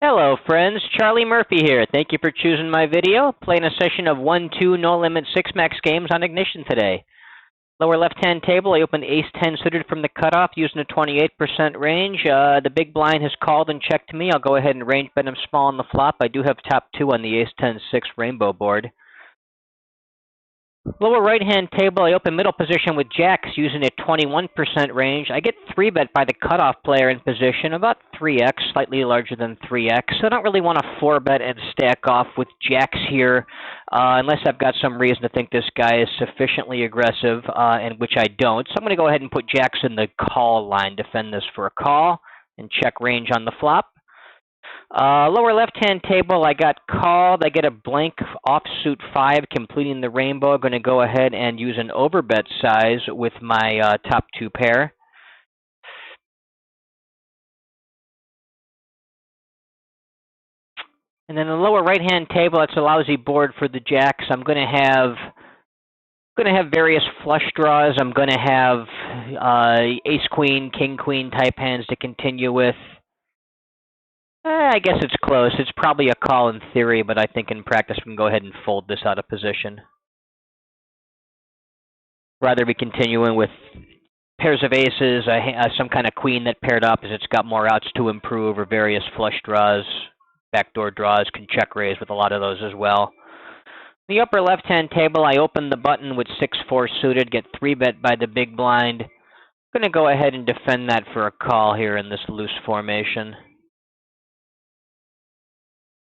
Hello friends, Charlie Murphy here. Thank you for choosing my video. Playing a session of 1-2 no limit 6 max games on Ignition today. Lower left hand table, I opened ace 10 suited from the cutoff using a 28% range. The big blind has called and checked me. I'll go ahead and range bet him small on the flop. I do have top 2 on the ace 10 6 rainbow board. Lower right-hand table, I open middle position with jacks using a 21% range. I get 3-bet by the cutoff player in position, about 3x, slightly larger than 3x. So I don't really want to 4-bet and stack off with jacks here, unless I've got some reason to think this guy is sufficiently aggressive, and which I don't. So I'm going to go ahead and put jacks in the call line, defend this for a call, and check range on the flop. Lower left-hand table, I got called. I get a blank offsuit 5 completing the rainbow. I'm going to go ahead and use an overbet size with my top 2 pair. And then the lower right-hand table, it's a lousy board for the jacks. I'm going to have various flush draws. I'm going to have ace queen, king queen type hands to continue with. I guess it's close. It's probably a call in theory, but I think in practice we can go ahead and fold this out of position. Rather be continuing with pairs of aces, some kind of queen that paired opposites got more outs to improve, or various flush draws, backdoor draws, can check raise with a lot of those as well. The upper left-hand table, I open the button with 6-4 suited, get 3-bet by the big blind. I'm going to go ahead and defend that for a call here in this loose formation.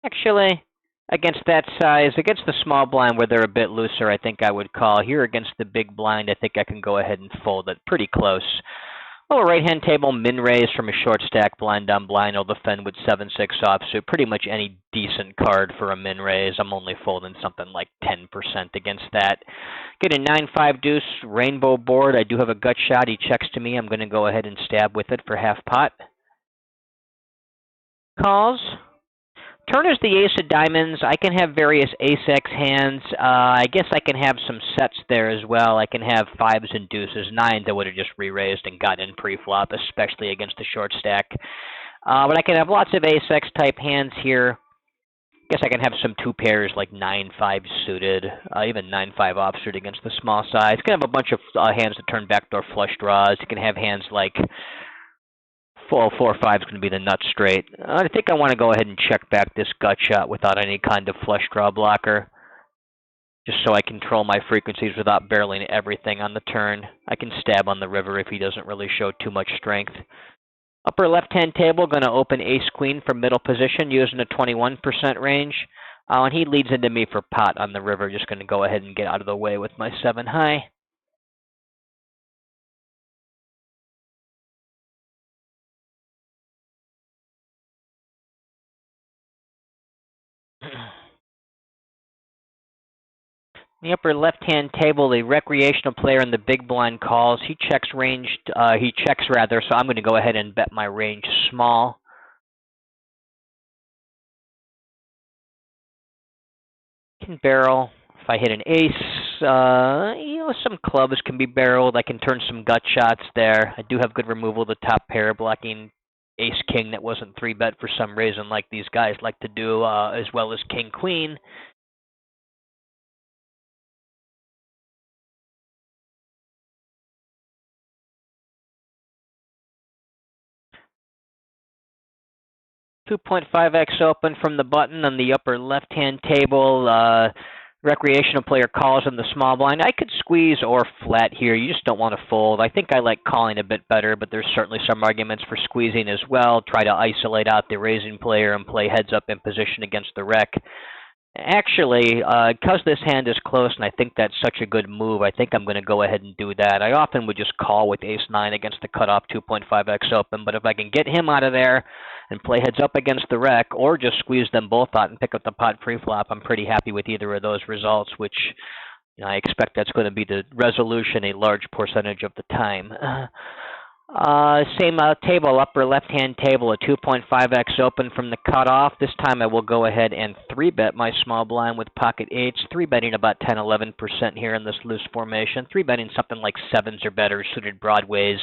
Actually, against that size, against the small blind where they're a bit looser, I think I would call. Here against the big blind, I think I can go ahead and fold it. Pretty close. Lower right-hand table, min raise from a short stack blind on blind. I'll defend with 7-6 offsuit. Pretty much any decent card for a min raise. I'm only folding something like 10% against that. Get a 9-5 deuce rainbow board. I do have a gut shot. He checks to me. I'm going to go ahead and stab with it for half pot. Calls. Turn is the ace of diamonds. I can have various ace-x hands. I guess I can have some sets there as well. I can have 5s and deuces. 9s I would have just re-raised and got in pre-flop, especially against the short stack. But I can have lots of ace-x type hands here. I guess I can have some 2 pairs like 9-5 suited, even 9-5 offsuit against the small size. You can have a bunch of hands that turn backdoor flush draws. You can have hands like 4-5 is going to be the nut straight. I think I want to go ahead and check back this gut shot without any kind of flush draw blocker, just so I control my frequencies without barreling everything on the turn. I can stab on the river if he doesn't really show too much strength. Upper left-hand table, going to open ace-queen from middle position using a 21% range. And he leads into me for pot on the river. Just going to go ahead and get out of the way with my 7 high. The upper left-hand table, the recreational player in the big blind calls. He checks rather, so I'm going to go ahead and bet my range small. Can barrel. If I hit an ace, some clubs can be barreled. I can turn some gut shots there. I do have good removal of the top pair, blocking ace-king that wasn't 3-bet for some reason, like these guys like to do, as well as king-queen. .5x open from the button on the upper left-hand table. Recreational player calls in the small blind. I could squeeze or flat here. You just don't want to fold. I think I like calling a bit better, but there's certainly some arguments for squeezing as well. Try to isolate out the raising player and play heads up in position against the rec. Actually, because this hand is close and I think that's such a good move, I think I'm going to go ahead and do that. I often would just call with ace-9 against the cutoff 2.5x open, but if I can get him out of there and play heads up against the rec, or just squeeze them both out and pick up the pot pre-flop, I'm pretty happy with either of those results, which I expect that's going to be the resolution a large percentage of the time. Same table, upper left-hand table, a 2.5x open from the cutoff. This time I will go ahead and 3-bet my small blind with pocket 8s, 3-betting about 10-11% here in this loose formation, 3-betting something like 7s or better, suited broadways,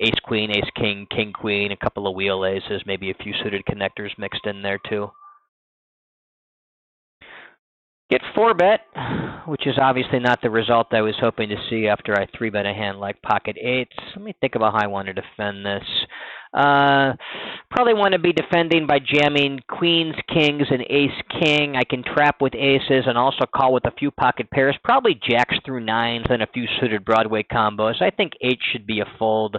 ace queen, ace king, king queen, a couple of wheel aces, maybe a few suited connectors mixed in there too. Get 4-bet, which is obviously not the result I was hoping to see after I 3-bet a hand like pocket eights. Let me think about how I want to defend this. Probably want to be defending by jamming queens, kings, and ace king. I can trap with aces and also call with a few pocket pairs, probably jacks through nines and a few suited Broadway combos. I think eight should be a fold,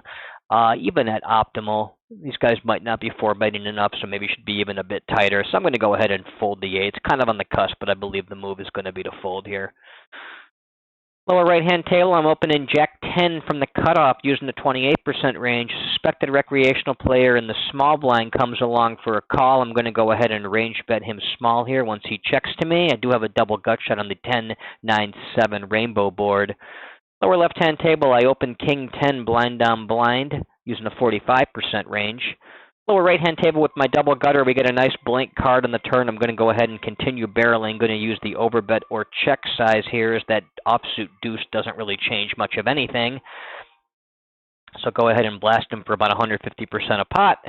even at optimal. These guys might not be 4-betting enough, so maybe should be even a bit tighter. So I'm going to go ahead and fold the eights. Kind of on the cusp, but I believe the move is going to be to fold here. Lower right-hand table, I'm opening Jack 10 from the cutoff using the 28% range. Suspected recreational player in the small blind comes along for a call. I'm going to go ahead and range bet him small here once he checks to me. I do have a double gut shot on the 10-9-7 rainbow board. Lower left-hand table, I open King 10 blind down blind using a 45% range. Lower right-hand table with my double gutter, we get a nice blank card on the turn. I'm going to go ahead and continue barreling. Going to use the overbet or check size here, as that offsuit deuce doesn't really change much of anything. So go ahead and blast him for about 150% a pot.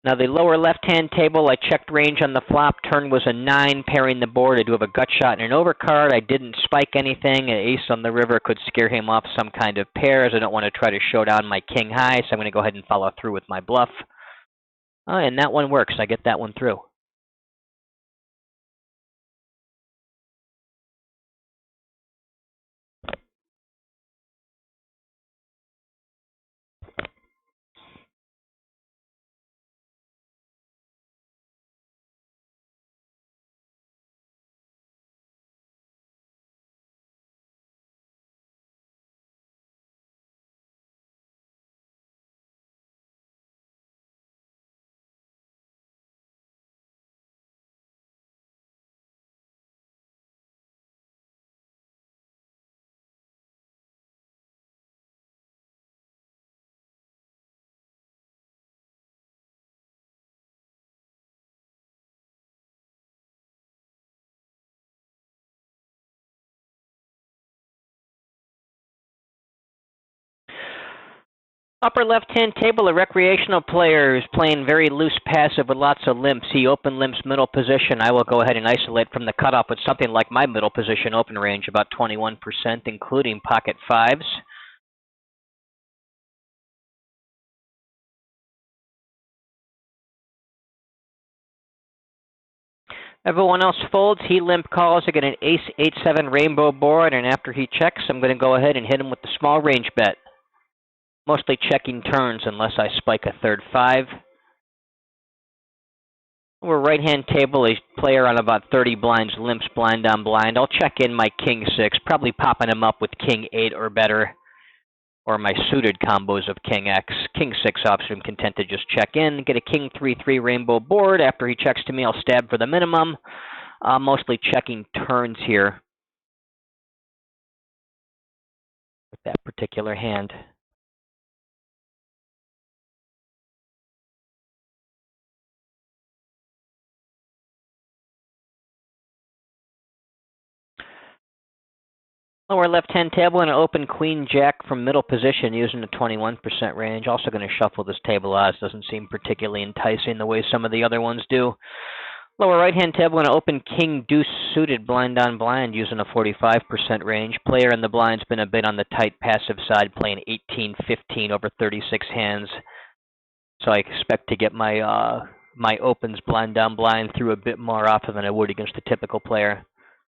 Now the lower left-hand table, I checked range on the flop. Turn was a 9, pairing the board. I do have a gut shot and an overcard. I didn't spike anything. An ace on the river could scare him off some kind of pairs. I don't want to try to show down my king high, so I'm going to go ahead and follow through with my bluff. And that one works. I get that one through. Upper left-hand table, a recreational player is playing very loose passive with lots of limps. He open limps middle position. I will go ahead and isolate from the cutoff with something like my middle position open range, about 21%, including pocket fives. Everyone else folds. He limp calls. I get an ace 8-7 rainbow board, and after he checks, I'm going to go ahead and hit him with the small range bet. Mostly checking turns unless I spike a third 5. We're right-hand table, a player on about 30 blinds, limps blind on blind. I'll check in my king 6, probably popping him up with king 8 or better, or my suited combos of king X. King 6 offsuit, I'm content to just check in. Get a king 3-3 rainbow board. After he checks to me, I'll stab for the minimum. Mostly checking turns here with that particular hand. Lower left-hand table and an open queen jack from middle position using the 21% range. Also going to shuffle this table out. It doesn't seem particularly enticing the way some of the other ones do. Lower right-hand table and an open king deuce suited blind on blind using a 45% range. Player in the blind's been a bit on the tight passive side, playing 18-15 over 36 hands. So I expect to get my my opens blind on blind through a bit more often than I would against a typical player.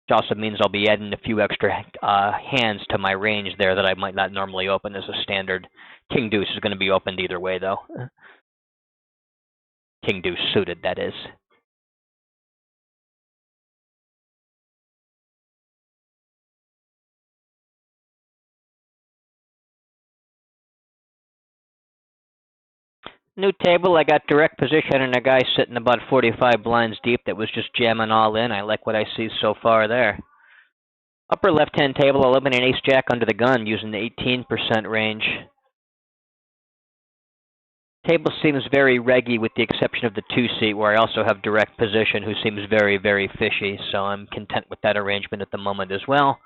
Which also means I'll be adding a few extra hands to my range there that I might not normally open as a standard. King deuce is going to be opened either way, though. King deuce suited, that is. New table, I got direct position and a guy sitting about 45 blinds deep that was just jamming all in. I like what I see so far there. Upper left-hand table, I'll open an ace-jack under the gun using the 18% range. Table seems very reggy with the exception of the 2-seat, where I also have direct position, who seems very, very fishy. So I'm content with that arrangement at the moment as well.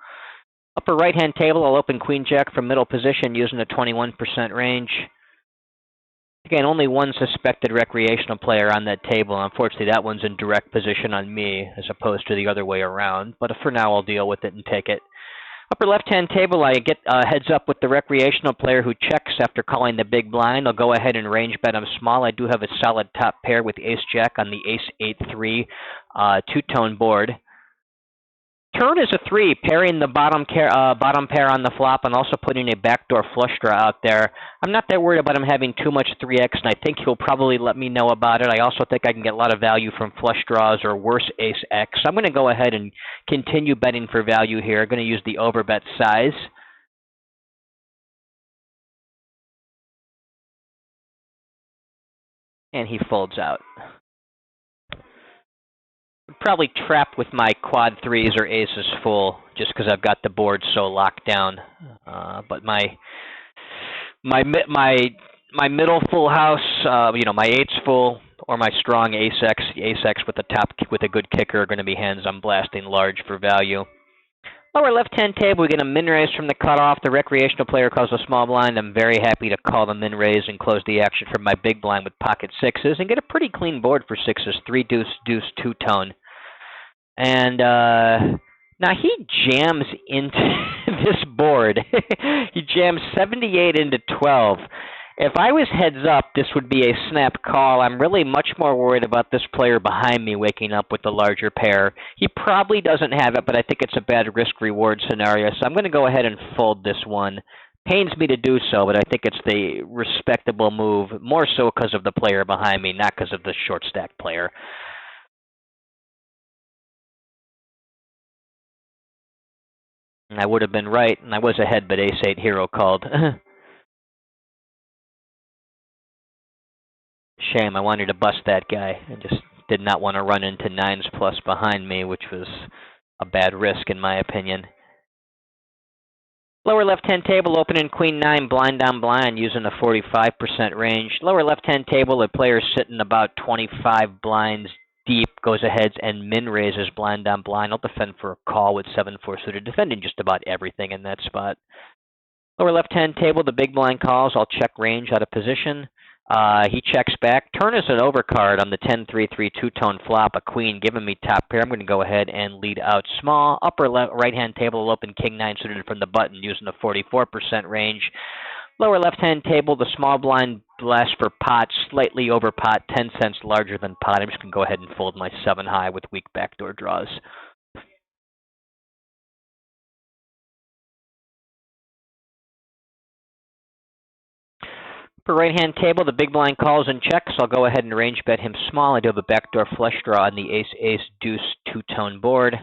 Upper right-hand table, I'll open Queen Jack from middle position using a 21% range. Again, only one suspected recreational player on that table. Unfortunately, that one's in direct position on me as opposed to the other way around. But for now, I'll deal with it and take it. Upper left-hand table, I get heads up with the recreational player who checks after calling the big blind. I'll go ahead and range bet him small. I do have a solid top pair with ace-jack on the ace-8-3 two-tone board. Turn is a 3, pairing the bottom pair on the flop and also putting a backdoor flush draw out there. I'm not that worried about him having too much 3x, and I think he'll probably let me know about it. I also think I can get a lot of value from flush draws or worse ace-x. So I'm going to go ahead and continue betting for value here. I'm going to use the overbet size. And he folds out. I'm probably trapped with my quad threes or aces full just because I've got the board so locked down. But my middle full house, my eights full or my strong ace-x with a good kicker are going to be hands I'm blasting large for value. Lower left-hand table, we get a min raise from the cutoff. The recreational player calls a small blind. I'm very happy to call the min raise and close the action from my big blind with pocket sixes and get a pretty clean board for sixes. 3 deuce deuce two-tone. And now he jams into this board. He jams 78 into 12. If I was heads up, this would be a snap call. I'm really much more worried about this player behind me waking up with the larger pair. He probably doesn't have it, but I think it's a bad risk-reward scenario. So I'm going to go ahead and fold this one. Pains me to do so, but I think it's the respectable move, more so because of the player behind me, not because of the short stack player. And I would have been right, and I was ahead, but ace-8 hero called. Shame, I wanted to bust that guy. I just did not want to run into 9s plus behind me, which was a bad risk in my opinion. Lower left-hand table, opening queen 9, blind on blind, using a 45% range. Lower left-hand table, a player sitting about 25 blinds deep, goes ahead and min raises blind on blind. I'll defend for a call with 7-4 suited, defending just about everything in that spot. Lower left-hand table, the big blind calls. I'll check range out of position. He checks back. Turn is an overcard on the 10-3-3 two-tone flop, a queen giving me top pair. I'm going to go ahead and lead out small. Upper right-hand table will open king 9 suited from the button using a 44% range. Lower left-hand table, the small blind blast for pot, slightly over pot, 10 cents larger than pot. I'm just going to go ahead and fold my 7 high with weak backdoor draws. For right-hand table, the big blind calls and checks. I'll go ahead and range bet him small. I do have a backdoor flush draw on the ace-ace deuce two-tone board.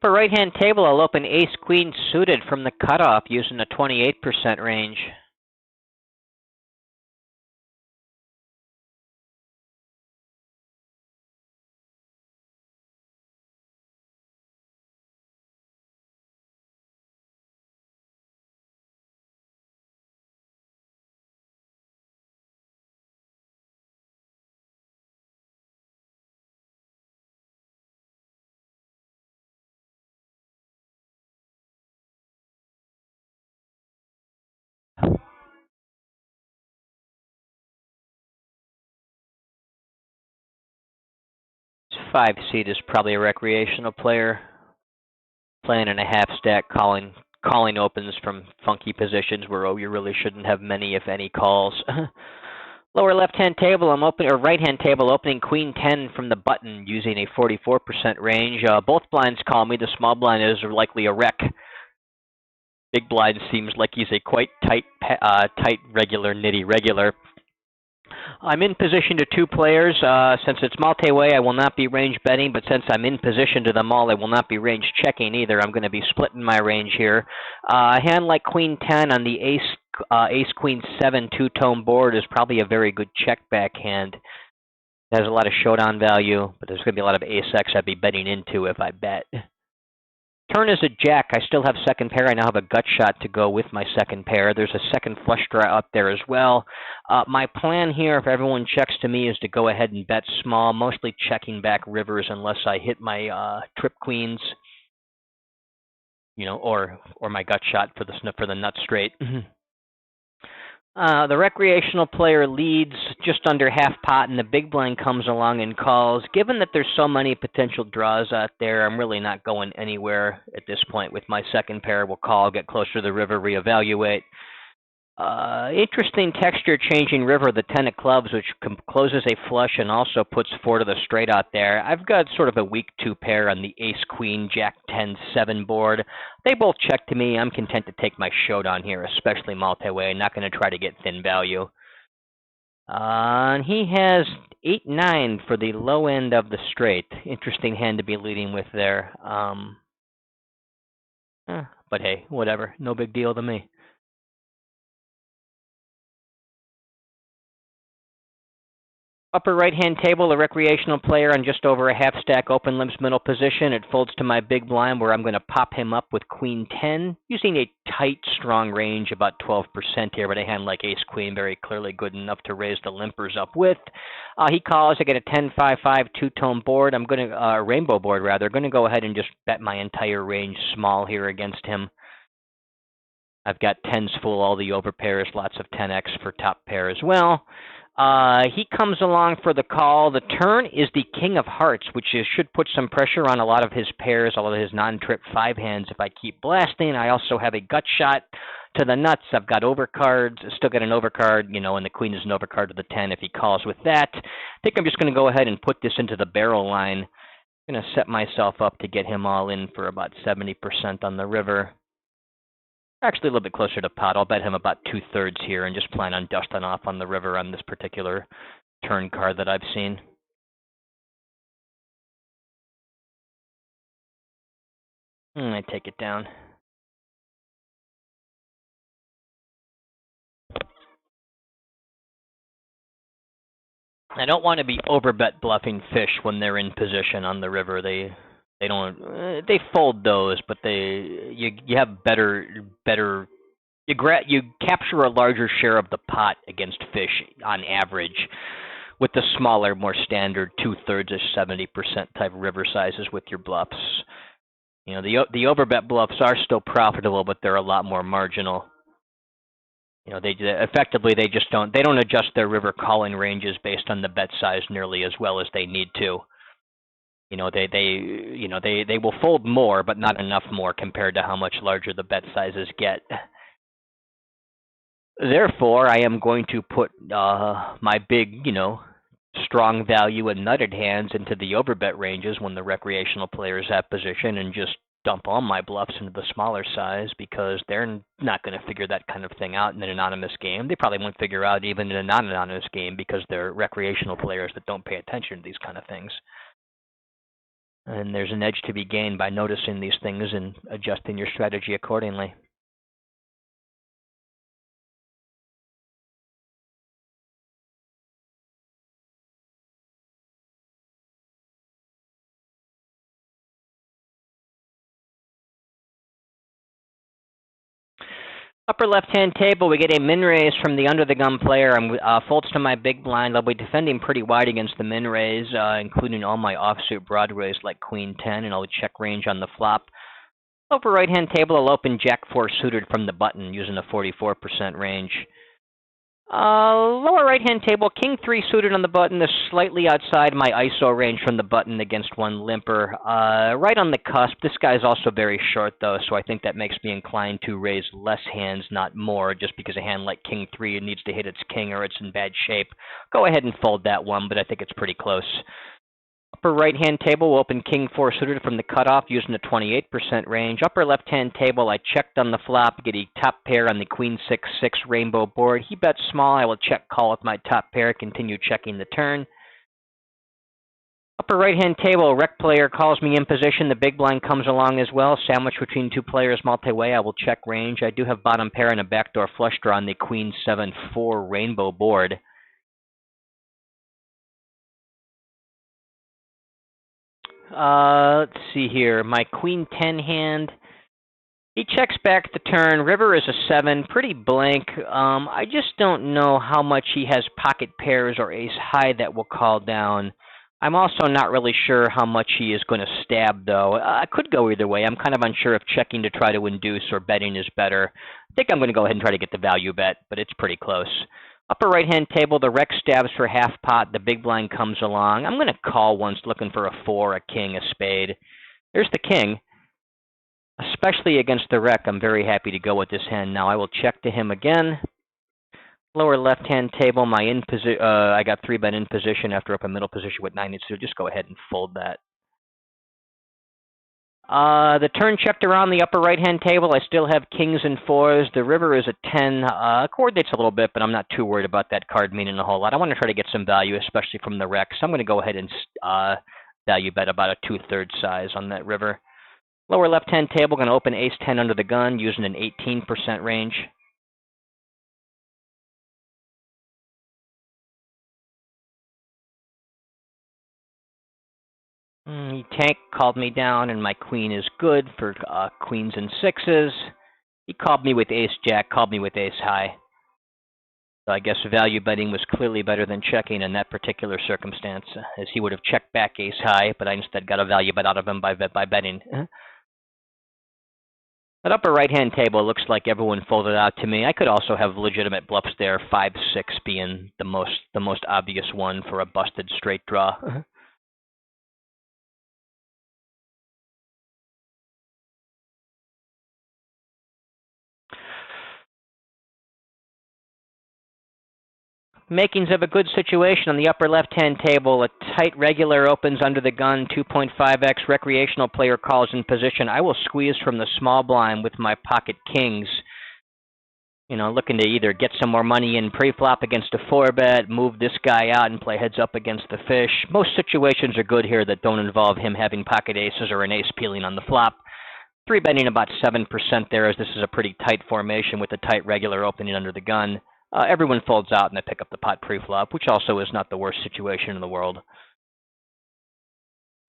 For right-hand table, I'll open ace-queen suited from the cutoff using a 28% range. This 5 seed is probably a recreational player playing in a half stack, calling opens from funky positions where you really shouldn't have many, if any, calls. Lower left-hand table, right-hand table, opening queen 10 from the button using a 44% range. Both blinds call me. The small blind is likely a wreck. Big blind seems like he's a quite tight regular, nitty regular. I'm in position to two players. Since it's multi-way, I will not be range betting, but since I'm in position to them all, I will not be range checking either. I'm going to be splitting my range here. A hand like Queen 10 on the Ace Queen 7 two-tone board is probably a very good check back hand. It has a lot of showdown value, but there's going to be a lot of ace-x I'd be betting into if I bet. Turn is a jack. I still have second pair. I now have a gut shot to go with my second pair. There's a second flush draw up there as well. My plan here, if everyone checks to me, is to go ahead and bet small, mostly checking back rivers unless I hit my trip queens, or my gut shot for the nut straight. The recreational player leads just under half pot, and the big blind comes along and calls. Given that there's so many potential draws out there, I'm really not going anywhere at this point with my second pair. We'll call, get closer to the river, reevaluate. Interesting texture changing river, the 10 of clubs, which closes a flush and also puts 4 to the straight out there. I've got sort of a weak 2 pair on the ace queen jack 10 7 board. They both check to me. I'm content to take my showdown here, especially multi-way. Not going to try to get thin value. And he has 8-9 for the low end of the straight. Interesting hand to be leading with there. But hey, whatever. No big deal to me. Upper right-hand table, a recreational player on just over a half-stack open limps middle position. It folds to my big blind where I'm going to pop him up with Queen 10, using a tight, strong range, about 12% here, but a hand like Ace-Queen, very clearly good enough to raise the limpers up with. He calls. I get a 10-5-5 two-tone board. I'm going to, rainbow board rather. Going to go ahead and just bet my entire range small here against him. I've got 10s full, all the overpairs, lots of 10x for top pair as well. He comes along for the call. The turn is the King of Hearts, which should put some pressure on a lot of his pairs, all of his non-trip 5 hands if I keep blasting. I also have a gut shot to the nuts. I've got overcards, still got an overcard, and the queen is an overcard to the 10 if he calls with that. I think I'm just going to go ahead and put this into the barrel line. I'm going to set myself up to get him all in for about 70% on the river. Actually, a little bit closer to pot. I'll bet him about 2/3 here and just plan on dusting off on the river on this particular turn card that I've seen. I take it down. I don't want to be overbet bluffing fish when they're in position on the river. They fold those, but you have better. You capture a larger share of the pot against fish on average with the smaller, more standard 2/3-ish, 70% type river sizes with your bluffs. The overbet bluffs are still profitable, but they're a lot more marginal. They just don't adjust their river calling ranges based on the bet size nearly as well as they need to. They will fold more, but not enough more compared to how much larger the bet sizes get. Therefore, I am going to put my big, strong value and nutted hands into the overbet ranges when the recreational players have position and just dump all my bluffs into the smaller size because they're not going to figure that kind of thing out in an anonymous game. They probably won't figure out even in a non-anonymous game because they're recreational players that don't pay attention to these kind of things. And there's an edge to be gained by noticing these things and adjusting your strategy accordingly. Upper left-hand table, we get a min raise from the under the gun player. I'm folds to my big blind. I'll be defending pretty wide against the min raise, including all my offsuit Broadways like Queen 10, and I'll check range on the flop. Upper right-hand table, I'll open Jack 4 suited from the button using a 44% range. Lower right-hand table, King 3 suited on the button is slightly outside my ISO range from the button against one limper. Right on the cusp. This guy's also very short, though, so I think that makes me inclined to raise less hands, not more, just because a hand like King 3 needs to hit its king or it's in bad shape. Go ahead and fold that one, but I think it's pretty close. Upper right-hand table, we'll open King 4 suited from the cutoff using the 28% range. Upper left-hand table, I checked on the flop, get a top pair on the Queen 6-6 rainbow board. He bets small. I will check call with my top pair, continue checking the turn. Upper right-hand table, rec player calls me in position. The big blind comes along as well. Sandwich between two players multi-way. I will check range. I do have bottom pair and a backdoor flush draw on the Queen 7-4 rainbow board. Let's see here. My Queen 10 hand. He checks back the turn. River is a 7, pretty blank. I just don't know how much he has pocket pairs or ace high that will call down. I'm also not really sure how much he is going to stab, though. I could go either way. I'm kind of unsure if checking to try to induce or betting is better. I think I'm going to go ahead and try to get the value bet, but it's pretty close. Upper right-hand table, the rec stabs for half pot. The big blind comes along. I'm going to call once, looking for a 4, a king, a spade. There's the king. Especially against the rec, I'm very happy to go with this hand. Now I will check to him again. Lower left-hand table, my I got 3-bet in position after up in middle position with 9, so just go ahead and fold that. The turn checked around the upper right-hand table. I still have kings and 4s. The river is a 10. Coordinates a little bit, but I'm not too worried about that card meaning a whole lot. I want to try to get some value, especially from the rec. So I'm going to go ahead and value bet about a 2/3 size on that river. Lower left-hand table, going to open ace-10 under the gun using an 18% range. He tank called me down, and my queen is good for queens and 6s. He called me with ace-jack, called me with ace-high. So I guess value betting was clearly better than checking in that particular circumstance, as he would have checked back ace-high, but I instead got a value bet out of him by betting. That upper right-hand table looks like everyone folded out to me. I could also have legitimate bluffs there, 5-6 being the most obvious one for a busted straight draw. Makings of a good situation on the upper left-hand table. A tight regular opens under the gun, 2.5x. Recreational player calls in position. I will squeeze from the small blind with my pocket kings. You know, looking to either get some more money in pre-flop against a 4-bet, move this guy out and play heads up against the fish. Most situations are good here that don't involve him having pocket aces or an ace peeling on the flop. 3-betting about 7% there, as this is a pretty tight formation with a tight regular opening under the gun. Everyone folds out and they pick up the pot pre-flop, which also is not the worst situation in the world. If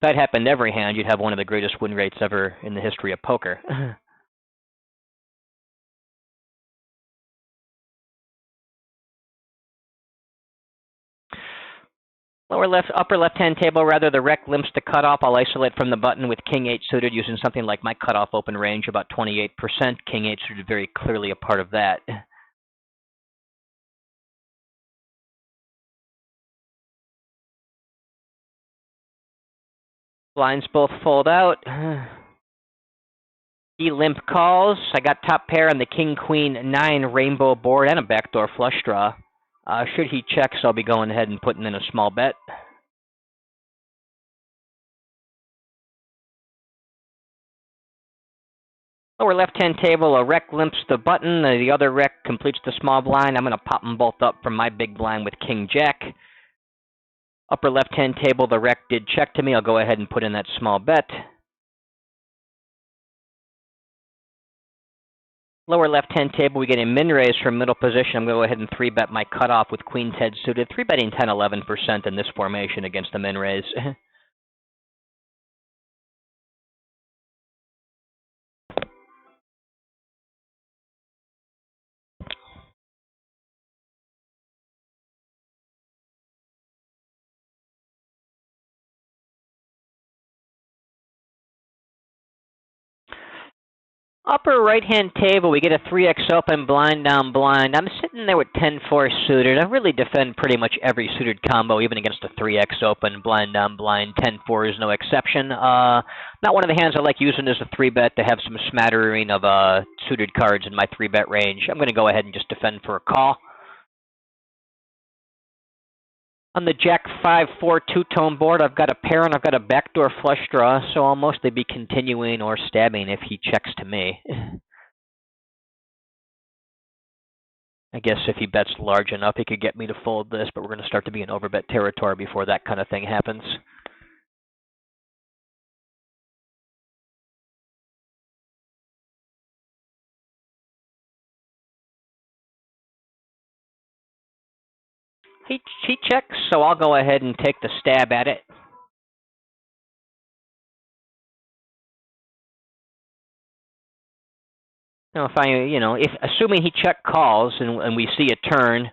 that happened every hand, you'd have one of the greatest win rates ever in the history of poker. Upper left-hand table, rather, the rec limps the cutoff. I'll isolate from the button with king 8 suited using something like my cutoff open range, about 28%. King 8 suited very clearly a part of that. Blinds both fold out. He limp calls. I got top pair on the king-queen 9 rainbow board and a backdoor flush draw. Should he check, so I'll be going ahead and putting in a small bet. Lower left-hand table, a rec limps the button. The other rec completes the small blind. I'm going to pop them both up from my big blind with king-jack. Upper left-hand table, the rec did check to me. I'll go ahead and put in that small bet. Lower left-hand table, we get a min-raise from middle position. I'm going to go ahead and 3-bet my cutoff with queen's head suited. 3-betting 10-11% in this formation against the min-raise. Upper right-hand table, we get a 3x open, blind down blind. I'm sitting there with 10-4 suited. I really defend pretty much every suited combo, even against a 3x open, blind down blind. 10-4 is no exception. Not one of the hands I like using as a 3-bet to have some smattering of suited cards in my 3-bet range. I'm going to go ahead and just defend for a call. On the Jack 5-4 two-tone board, I've got a pair and I've got a backdoor flush draw, so I'll mostly be continuing or stabbing if he checks to me. I guess if he bets large enough, he could get me to fold this, but we're going to start to be in overbet territory before that kind of thing happens. He checks, so I'll go ahead and take the stab at it. Now, if assuming he check calls and we see a turn,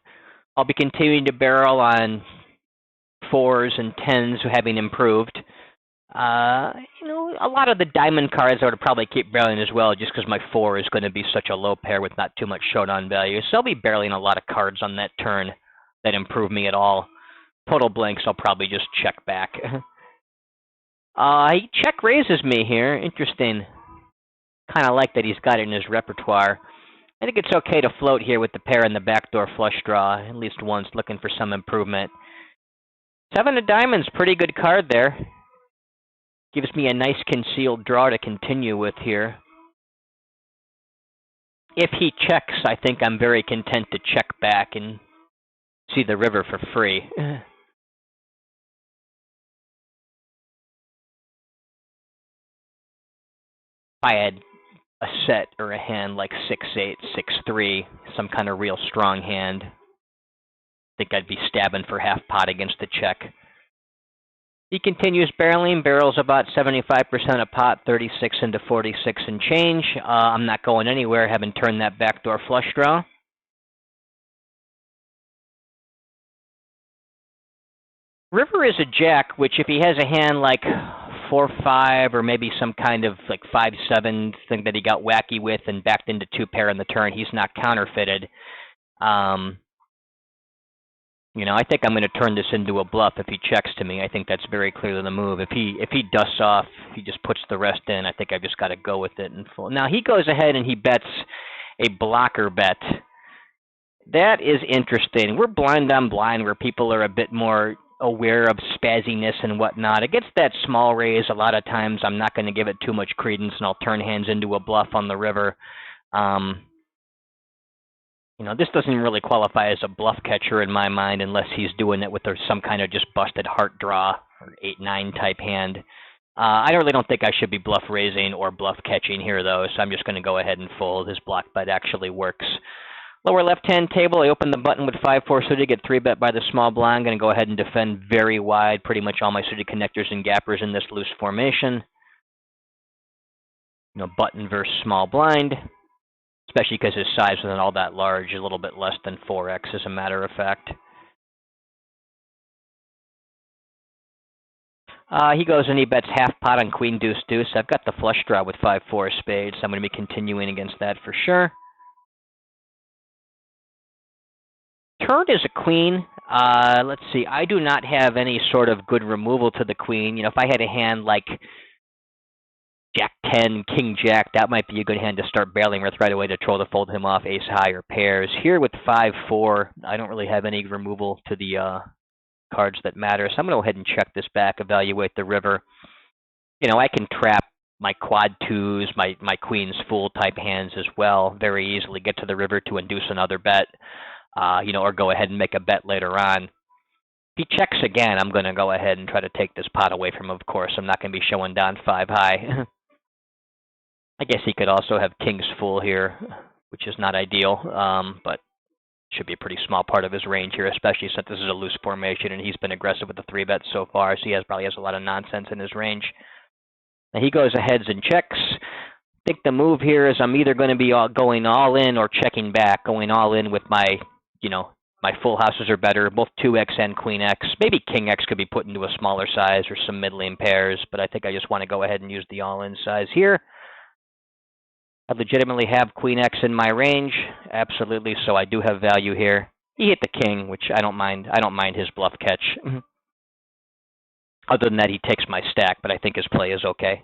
I'll be continuing to barrel on 4s and 10s having improved. A lot of the diamond cards I would probably keep barreling as well, just because my 4 is going to be such a low pair with not too much showdown value. So I'll be barreling a lot of cards on that turn that improve me at all. Total blanks, I'll probably just check back. He check raises me here. Interesting. Kind of like that he's got it in his repertoire. I think it's okay to float here with the pair and the backdoor flush draw, at least once, looking for some improvement. 7 of diamonds, pretty good card there. Gives me a nice concealed draw to continue with here. If he checks, I think I'm very content to check back and see the river for free. If I had a set or a hand like 6-8, 6-3, some kind of real strong hand, I think I'd be stabbing for half pot against the check. He continues barreling, barrels about 75% a pot, 36 into 46 and change. I'm not going anywhere, having turned that backdoor flush draw. River is a jack, which if he has a hand like 4-5 or maybe some kind of like 5-7 thing that he got wacky with and backed into 2 pair on the turn, he's not counterfeited. I think I'm going to turn this into a bluff if he checks to me. I think that's very clearly the move. If he dusts off, he just puts the rest in. I think I've just got to go with it in full. Now he goes ahead and he bets a blocker bet. That is interesting. We're blind on blind where people are a bit more aware of spazziness and whatnot. Against that small raise, a lot of times I'm not going to give it too much credence and I'll turn hands into a bluff on the river. This doesn't really qualify as a bluff catcher in my mind unless he's doing it with some kind of just busted heart draw or 8-9 type hand. I really don't think I should be bluff raising or bluff catching here, though, so I'm just going to go ahead and fold. His block bet actually works. Lower left-hand table, I open the button with 5-4 suited, get 3-bet by the small blind. I'm going to go ahead and defend very wide, pretty much all my suited connectors and gappers in this loose formation. Button versus small blind. Especially because his size isn't all that large, a little bit less than 4x, as a matter of fact. He goes and he bets half pot on queen deuce deuce. I've got the flush draw with 5-4 spades, so I'm going to be continuing against that for sure. Turn is a queen. Let's see. I do not have any sort of good removal to the queen. If I had a hand like Jack 10, King Jack, that might be a good hand to start barreling with right away to try to fold him off ace high or pairs. Here with 5-4, I don't really have any removal to the cards that matter. So I'm going to go ahead and check this back, evaluate the river. I can trap my quad twos, my queen's fool type hands as well, very easily get to the river to induce another bet, or go ahead and make a bet later on. If he checks again, I'm going to go ahead and try to take this pot away from him, of course. I'm not going to be showing down 5 high. I guess he could also have king's fool here, which is not ideal, but should be a pretty small part of his range here, especially since this is a loose formation and he's been aggressive with the 3-bets so far, so he probably has a lot of nonsense in his range. Now he goes ahead and checks. I think the move here is I'm either going to be going all in or checking back, going all in with my, my full houses are better, both 2x and queen x. Maybe king x could be put into a smaller size or some middling pairs, but I think I just want to go ahead and use the all-in size here. I legitimately have queen x in my range, absolutely, so I do have value here. He hit the king, which I don't mind. I don't mind his bluff catch. Other than that, he takes my stack, but I think his play is okay.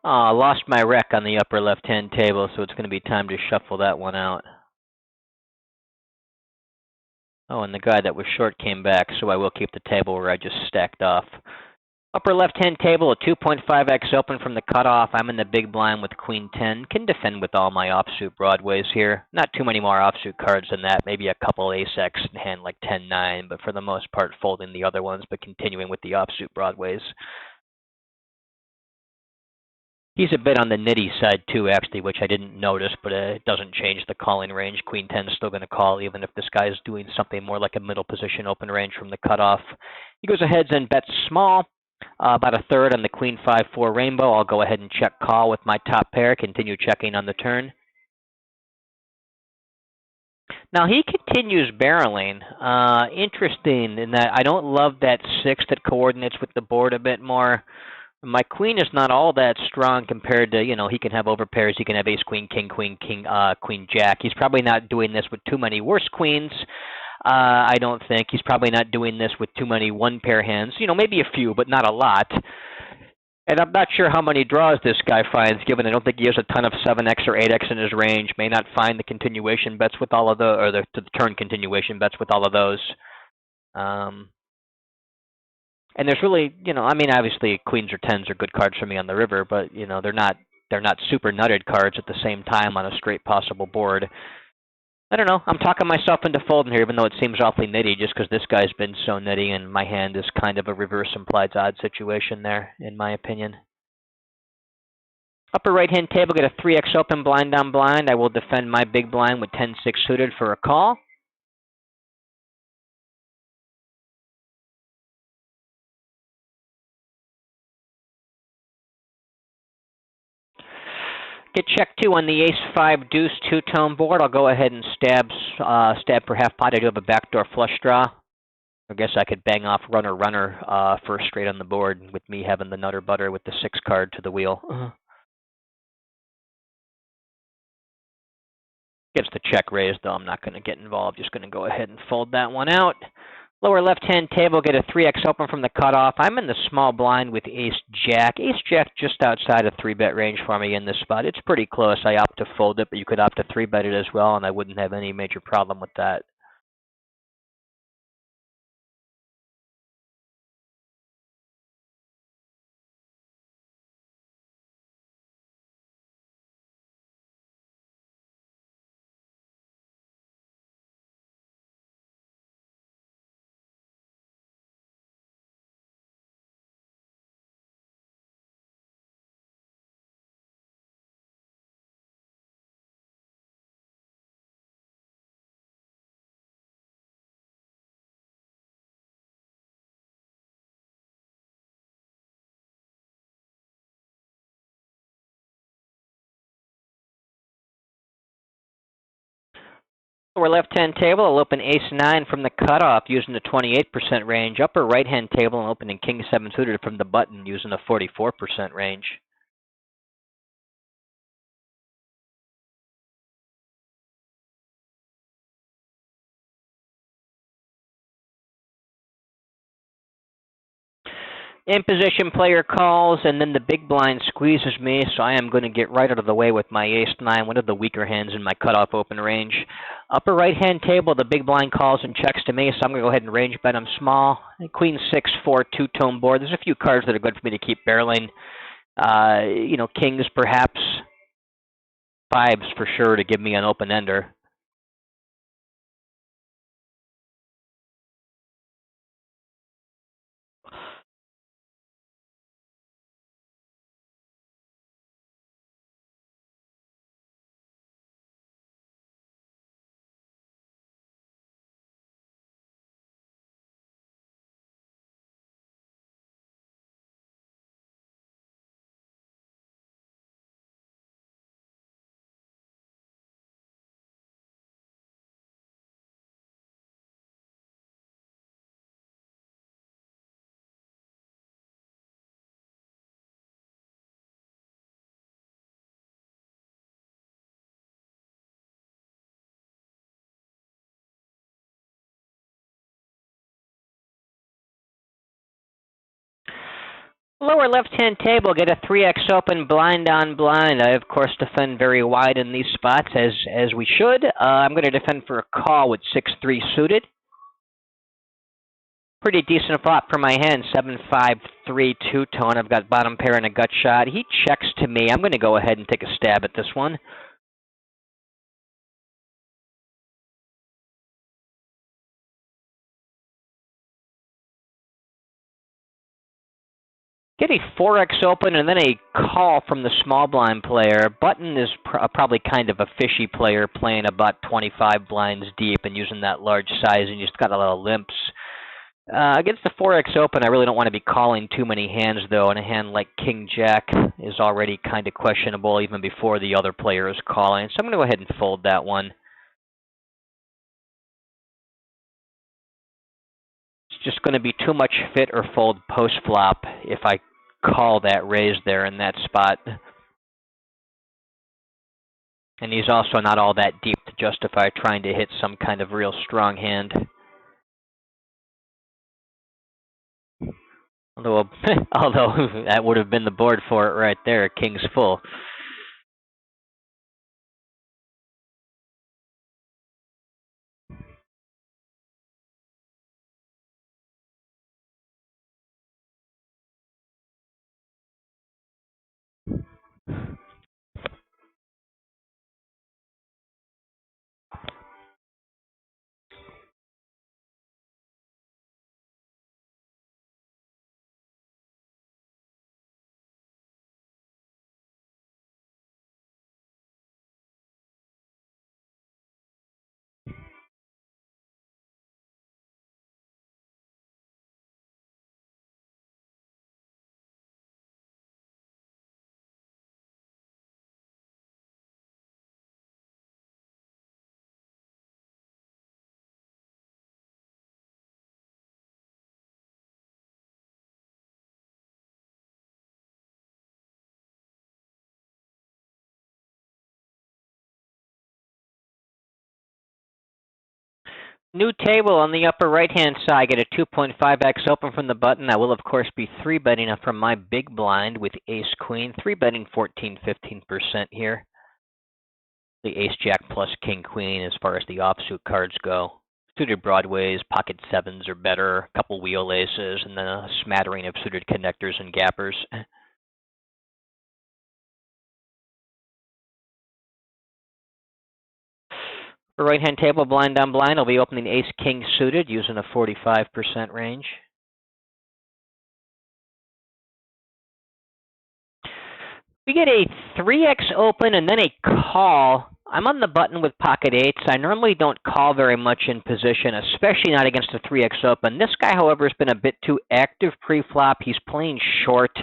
Oh, I lost my rec on the upper left-hand table, so it's going to be time to shuffle that one out. Oh, and the guy that was short came back, so I will keep the table where I just stacked off. Upper left-hand table, a 2.5x open from the cutoff. I'm in the big blind with Queen 10. Can defend with all my offsuit broadways here. Not too many more offsuit cards than that. Maybe a couple ace-x in hand like 10-9, but for the most part folding the other ones, but continuing with the offsuit broadways. He's a bit on the nitty side too, actually, which I didn't notice, but it doesn't change the calling range. Queen 10 is still going to call, even if this guy is doing something more like a middle position open range from the cutoff. He goes ahead and bets small, about a third on the Queen 5-4 rainbow. I'll go ahead and check call with my top pair, continue checking on the turn. Now he continues barreling. Interesting in that I don't love that 6 that coordinates with the board a bit more. My queen is not all that strong compared to, he can have overpairs. He can have ace, queen, king, queen, queen, jack. He's probably not doing this with too many worse queens. I don't think. He's probably not doing this with too many one-pair hands. Maybe a few, but not a lot. And I'm not sure how many draws this guy finds, given I don't think he has a ton of 7x or 8x in his range. May not find the continuation bets with all of the turn continuation bets with all of those. And there's really, obviously queens or tens are good cards for me on the river, but they're not super nutted cards at the same time on a straight possible board. I don't know. I'm talking myself into folding here, even though it seems awfully nitty, just because this guy's been so nitty, and my hand is kind of a reverse implied odd situation there, in my opinion. Upper right-hand table, get a 3x open blind on blind. I will defend my big blind with 10-6 suited for a call. Get check 2 on the ace-5 deuce two-tone board. I'll go ahead and stab for half pot. I do have a backdoor flush draw. I guess I could bang off runner first straight on the board with me having the nutter butter with the 6 card to the wheel. Gets the check raised, though. I'm not going to get involved. Just going to go ahead and fold that one out. Lower left-hand table, get a 3x open from the cutoff. I'm in the small blind with ace-jack. Ace-jack just outside of 3-bet range for me in this spot. It's pretty close. I opt to fold it, but you could opt to 3-bet it as well, and I wouldn't have any major problem with that. Lower left-hand table, I'll open ace-9 from the cutoff using the 28% range. Upper right-hand table, I'm opening king-7 suited from the button using the 44% range. In position player calls, and then the big blind squeezes me, so I am going to get right out of the way with my ace-9, one of the weaker hands in my cutoff open range. Upper right-hand table, the big blind calls and checks to me, so I'm going to go ahead and range bet them small. Queen 6-4 two-tone board. There's a few cards that are good for me to keep barreling. Kings perhaps. 5s for sure to give me an open-ender. Lower left-hand table, get a 3x open blind on blind. I, of course, defend very wide in these spots, as we should. I'm going to defend for a call with 6-3 suited. Pretty decent flop for my hand, 7-5-3 two-tone. I've got bottom pair and a gut shot. He checks to me. I'm going to go ahead and take a stab at this one. Get a 4x open and then a call from the small blind player. Button is probably kind of a fishy player, playing about 25 blinds deep and using that large size, and you just got a lot of limps. Against the 4x open, I really don't want to be calling too many hands, though, and a hand like King-Jack is already kind of questionable even before the other player is calling. So I'm going to go ahead and fold that one. It's just going to be too much fit or fold post-flop if I call that raise there in that spot. And he's also not all that deep to justify trying to hit some kind of real strong hand. Although that would have been the board for it right there, king's full. New table on the upper right-hand side. Get a 2.5x open from the button. I will, of course, be 3-betting from my big blind with ace-queen. 3-betting 14-15% here. The ace-jack plus king-queen as far as the offsuit cards go. Suited broadways, pocket sevens are better, a couple wheel aces, and then a smattering of suited connectors and gappers. For right-hand table, blind on blind, I'll be opening ace-king suited using a 45% range. We get a 3x open and then a call. I'm on the button with pocket eights. I normally don't call very much in position, especially not against a 3x open. This guy, however, has been a bit too active pre-flop. He's playing short.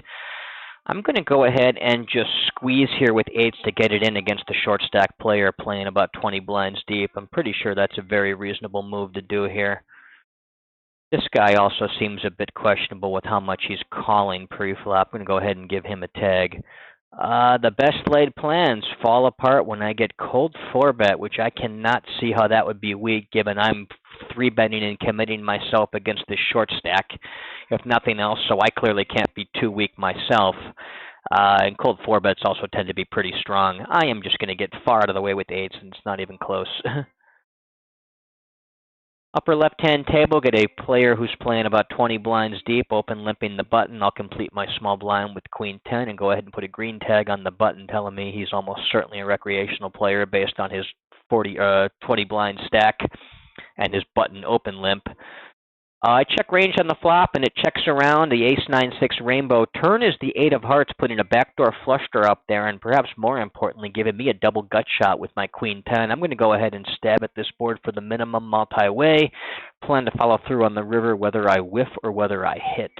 I'm going to go ahead and just squeeze here with eights to get it in against a short stack player playing about 20 blinds deep. I'm pretty sure that's a very reasonable move to do here. This guy also seems a bit questionable with how much he's calling pre-flop. I'm going to go ahead and give him a tag. The best laid plans fall apart when I get cold 4-bet, which I cannot see how that would be weak given I'm 3-betting and committing myself against this short stack, if nothing else, so I clearly can't be too weak myself. And cold 4-bets also tend to be pretty strong. I am just going to get far out of the way with eights, and it's not even close. Upper left-hand table, get a player who's playing about 20 blinds deep, open limping the button. I'll complete my small blind with queen 10 and go ahead and put a green tag on the button telling me he's almost certainly a recreational player based on his 20 blind stack and his button open limp. I check range on the flop, and it checks around the ace-9-6 rainbow. Turn is the 8 of hearts, putting a backdoor flush draw up there, and perhaps more importantly, giving me a double gut shot with my queen 10. I'm going to go ahead and stab at this board for the minimum multi-way. Plan to follow through on the river whether I whiff or whether I hit.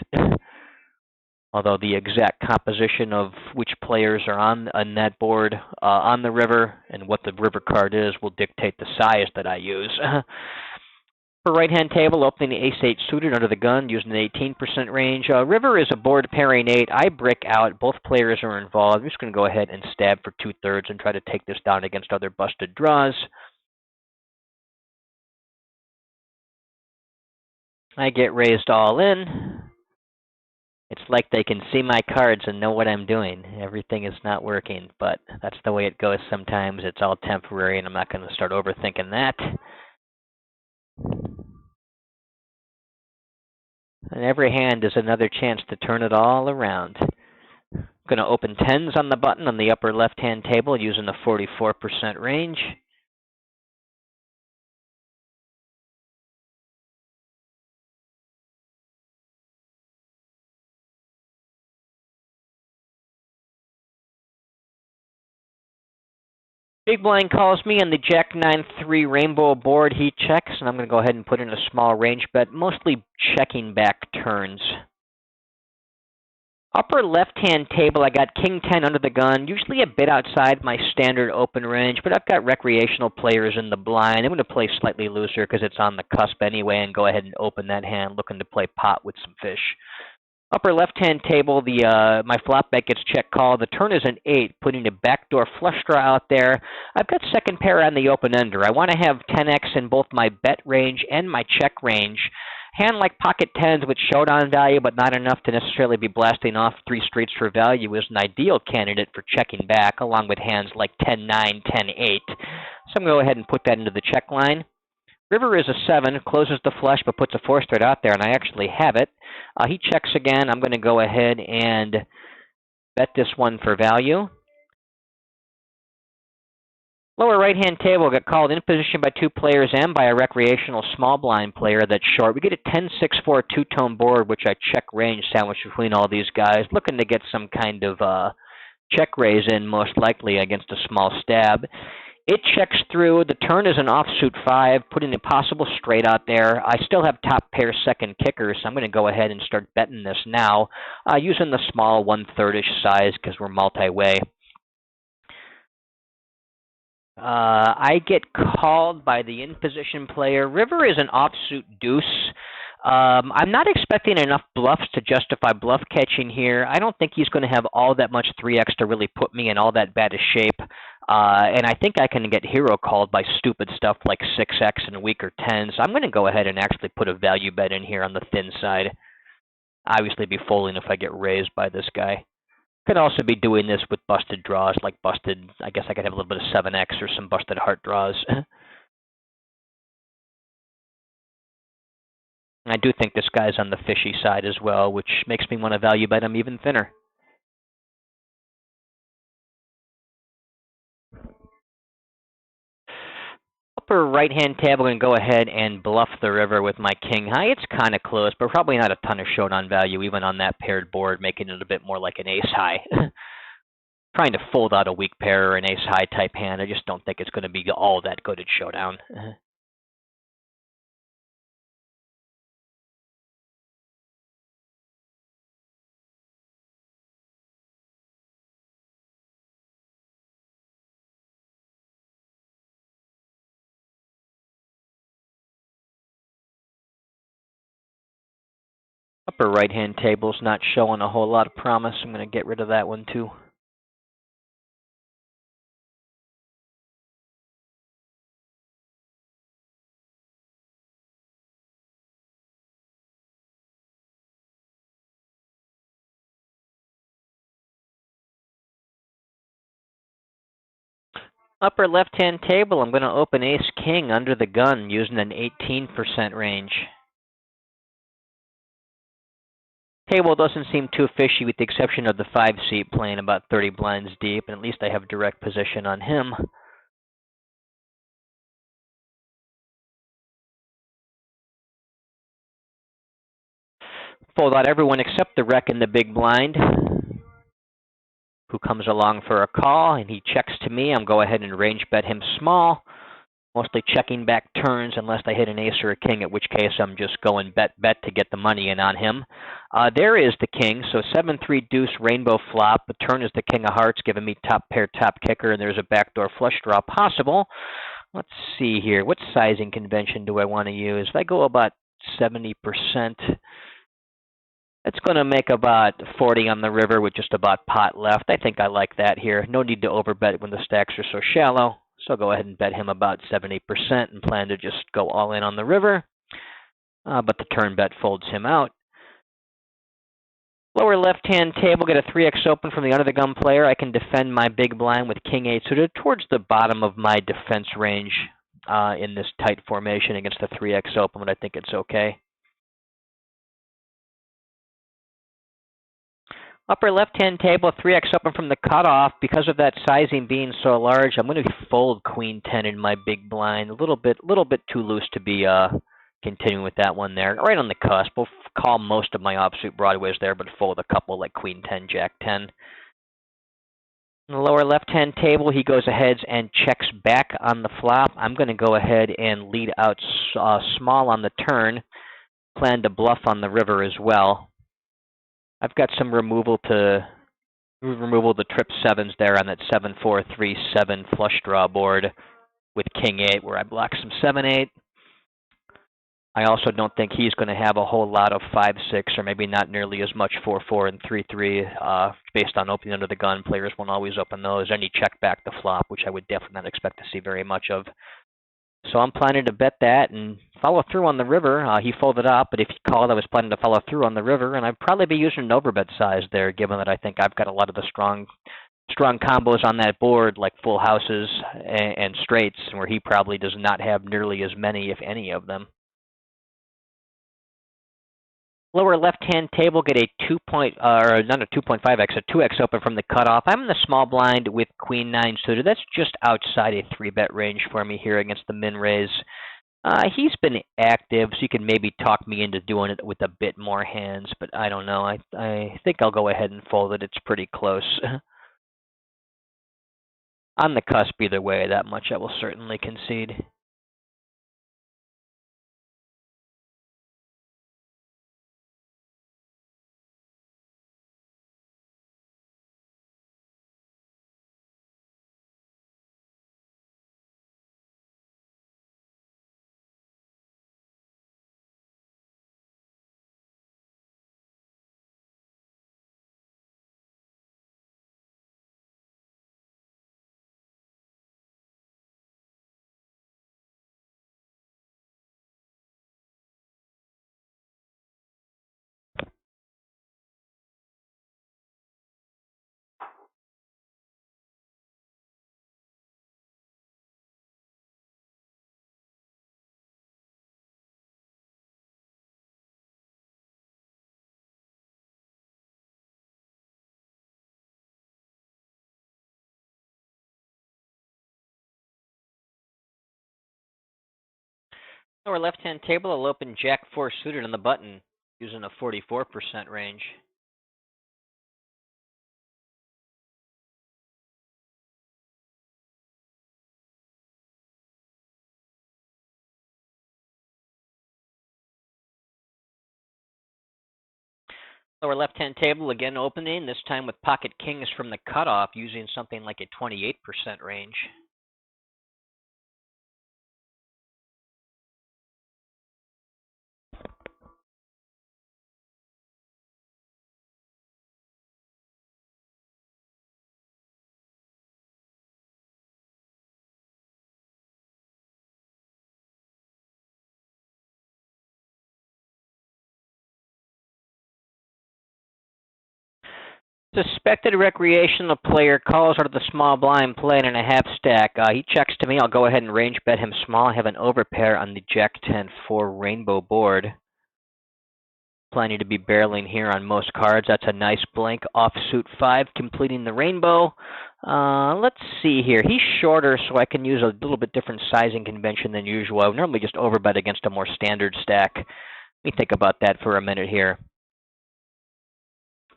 Although the exact composition of which players are on that board on the river and what the river card is will dictate the size that I use. For right-hand table, opening the ace-8 suited under the gun using an 18% range. River is a board pairing 8. I brick out. Both players are involved. I'm just going to go ahead and stab for 2/3 and try to take this down against other busted draws. I get raised all in. It's like they can see my cards and know what I'm doing. Everything is not working, but that's the way it goes sometimes. It's all temporary, and I'm not going to start overthinking that. And every hand is another chance to turn it all around. I'm going to open tens on the button on the upper left-hand table using the 44% range. Big blind calls me on the Jack 9-3 rainbow board. He checks, and I'm going to go ahead and put in a small range bet, mostly checking back turns. Upper left-hand table, I got King 10 under the gun, usually a bit outside my standard open range, but I've got recreational players in the blind. I'm going to play slightly looser because it's on the cusp anyway and go ahead and open that hand, looking to play pot with some fish. Upper left-hand table, my flop bet gets check called. The turn is an 8, putting a backdoor flush draw out there. I've got second pair on the open-ender. I want to have 10x in both my bet range and my check range. Hand like pocket tens with showdown value, but not enough to necessarily be blasting off 3 straights for value, is an ideal candidate for checking back, along with hands like 10-9, 10-8. So I'm going to go ahead and put that into the check line. River is a 7, closes the flush, but puts a 4 straight out there, and I actually have it. He checks again. I'm going to go ahead and bet this one for value. Lower right-hand table got called in position by 2 players and by a recreational small blind player that's short. We get a 10-6-4 two-tone board, which I check range sandwiched between all these guys, looking to get some kind of check raise in, most likely against a small stab. It checks through. The turn is an offsuit 5, putting a possible straight out there. I still have top pair second kickers, so I'm going to go ahead and start betting this now, using the small 1/3-ish size because we're multi-way. I get called by the in-position player. River is an offsuit deuce. I'm not expecting enough bluffs to justify bluff catching here. I don't think he's going to have all that much 3x to really put me in all that bad a shape. And I think I can get hero called by stupid stuff like 6x and weaker 10s. I'm going to go ahead and actually put a value bet in here on the thin side. Obviously be folding if I get raised by this guy. Could also be doing this with busted draws, like busted, I guess I could have a little bit of 7x or some busted heart draws. I do think this guy's on the fishy side as well, which makes me want to value bet him even thinner. Upper right-hand tab, we're going to go ahead and bluff the river with my king high. It's kind of close, but probably not a ton of showdown value even on that paired board, making it a bit more like an ace high. Trying to fold out a weak pair or an ace high type hand. I just don't think it's going to be all that good at showdown. Upper right-hand table's not showing a whole lot of promise. I'm going to get rid of that one too. Upper left-hand table, I'm going to open ace-king under the gun using an 18% range. Table doesn't seem too fishy with the exception of the 5-seat playing about 30 blinds deep, and at least I have direct position on him. Fold out everyone except the rec in the big blind, who comes along for a call, and he checks to me. I'm go ahead and range bet him small, mostly checking back turns unless I hit an ace or a king, at which case I'm just going bet to get the money in on him. There is the king, so 7-3 deuce rainbow flop. The turn is the king of hearts, giving me top pair, top kicker, and there's a backdoor flush draw possible. Let's see here. What sizing convention do I want to use? If I go about 70%, it's going to make about 40 on the river with just about pot left. I think I like that here. No need to overbet when the stacks are so shallow. So I'll go ahead and bet him about 70% and plan to just go all in on the river. But the turn bet folds him out. Lower left-hand table, get a 3x open from the under the gun player. I can defend my big blind with king 8 suited towards the bottom of my defense range in this tight formation against the 3x open, but I think it's okay. Upper left-hand table, 3x open from the cutoff. Because of that sizing being so large, I'm going to fold queen 10 in my big blind. A little bit too loose to be continuing with that one there. Right on the cusp. We'll call most of my offsuit broadways there, but fold a couple like queen 10, jack 10. In the lower left-hand table, he goes ahead and checks back on the flop. I'm going to go ahead and lead out small on the turn. Plan to bluff on the river as well. I've got some removal to the trip sevens there on that 7-4-3-7 flush draw board with king 8, where I block some 7-8. I also don't think he's going to have a whole lot of 5-6, or maybe not nearly as much 4-4 and 3-3 based on opening under the gun. Players won't always open those. And he check back the flop, which I would definitely not expect to see very much of. So I'm planning to bet that and follow through on the river. He folded up, but if he called, I was planning to follow through on the river, and I'd probably be using an overbet size there, given that I think I've got a lot of the strong combos on that board, like full houses and straights, where he probably does not have nearly as many, if any, of them. Lower left-hand table, get a 2.5x, a 2x open from the cutoff. I'm in the small blind with queen 9 suited. That's just outside a 3-bet range for me here against the min raise. He's been active, so you can maybe talk me into doing it with a bit more hands, but I don't know. I think I'll go ahead and fold it. It's pretty close. On the cusp either way, that much I will certainly concede. Lower left-hand table, I'll open jack 4 suited on the button using a 44% range. Lower left-hand table, again opening, this time with pocket kings from the cutoff using something like a 28% range. Suspected recreational player calls out of the small blind playing in a half stack. He checks to me. I'll go ahead and range bet him small. I have an overpair on the jack 10 4 rainbow board. Planning to be barreling here on most cards. That's a nice blank offsuit 5 completing the rainbow. Let's see here. He's shorter, so I can use a little bit different sizing convention than usual. I would normally just overbet against a more standard stack. Let me think about that for a minute here.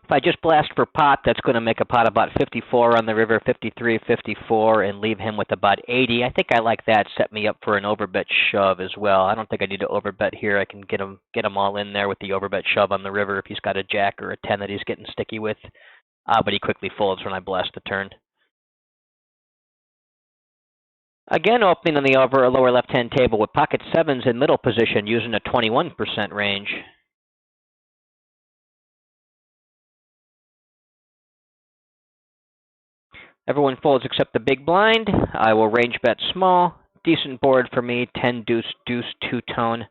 If I just blast for pot, that's going to make a pot about 54 on the river, 53, 54, and leave him with about 80. I think I like that. Set me up for an overbet shove as well. I don't think I need to overbet here. I can get him all in there with the overbet shove on the river if he's got a jack or a 10 that he's getting sticky with. But he quickly folds when I blast the turn. Again, opening on the lower left-hand table with pocket sevens in middle position using a 21% range. Everyone folds except the big blind. I will range bet small. Decent board for me, 10 deuce, deuce, two-tone.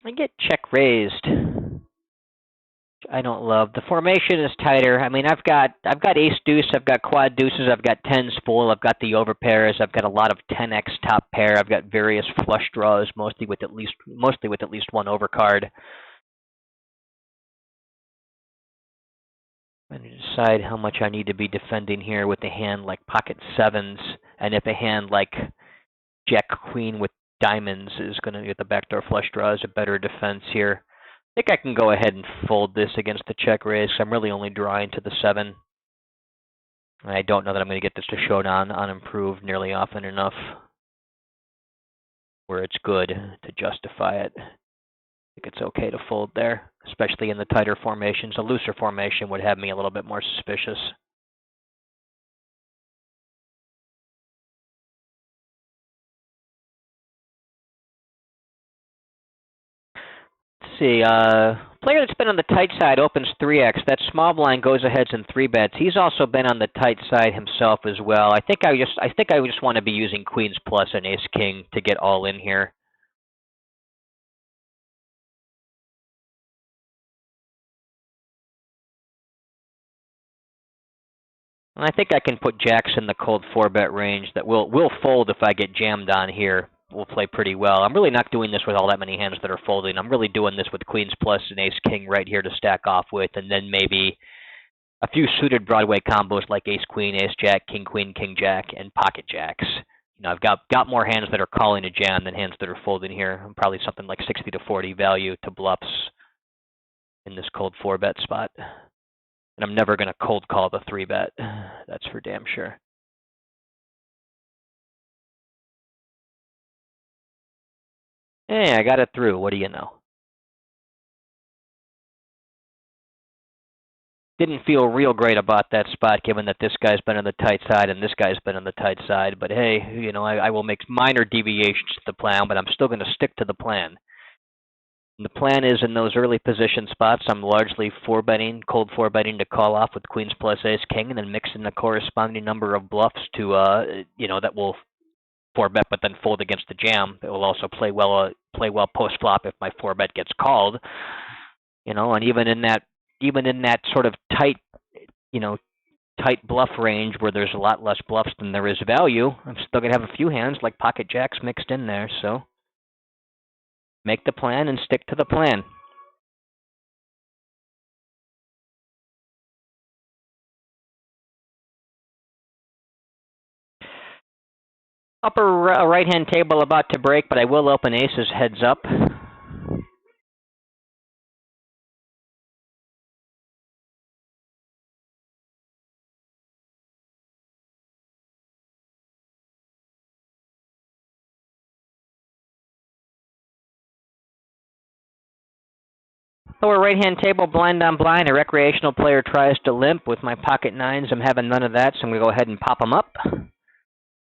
I get check raised. I don't love. The formation is tighter. I mean, I've got ace deuce, I've got quad deuces, I've got tens full, I've got the overpairs, I've got a lot of 10x top pair, I've got various flush draws, mostly with at least one overcard. I'm going to decide how much I need to be defending here with a hand like pocket sevens, and if a hand like jack queen with diamonds is going to get the backdoor flush draw is a better defense here. I think I can go ahead and fold this against the check raise. I'm really only drawing to the 7. I don't know that I'm going to get this to showdown unimproved nearly often enough where it's good to justify it. I think it's okay to fold there, especially in the tighter formations. A looser formation would have me a little bit more suspicious. Let's see, player that's been on the tight side opens 3x. That small blind goes ahead and 3-bets. He's also been on the tight side himself as well. I think I just want to be using queens plus and ace king to get all in here. And I think I can put jacks in the cold 4-bet range that will fold if I get jammed on here. Will play pretty well. I'm really not doing this with all that many hands that are folding. I'm really doing this with queens plus and ace king right here to stack off with, and then maybe a few suited Broadway combos like ace queen, ace jack, king queen, king jack, and pocket jacks. You know, I've got more hands that are calling a jam than hands that are folding here. I'm probably something like 60 to 40 value to bluffs in this cold 4-bet spot. And I'm never going to cold call the 3-bet. That's for damn sure. Hey, I got it through. What do you know? Didn't feel real great about that spot, given that this guy's been on the tight side and this guy's been on the tight side. But hey, you know, I will make minor deviations to the plan, but I'm still going to stick to the plan. And the plan is in those early position spots, I'm largely cold 4-betting to call off with queens plus ace king, and then mix in the corresponding number of bluffs to, you know, that will 4-bet but then fold against the jam. It will also play well post flop if my 4-bet gets called. You know, and even in that sort of tight, you know, tight bluff range where there's a lot less bluffs than there is value, I'm still going to have a few hands like pocket jacks mixed in there. So make the plan and stick to the plan. Upper right-hand table about to break, but I will open aces heads up. Lower right-hand table, blind on blind. A recreational player tries to limp with my pocket nines. I'm having none of that, so I'm going to go ahead and pop them up.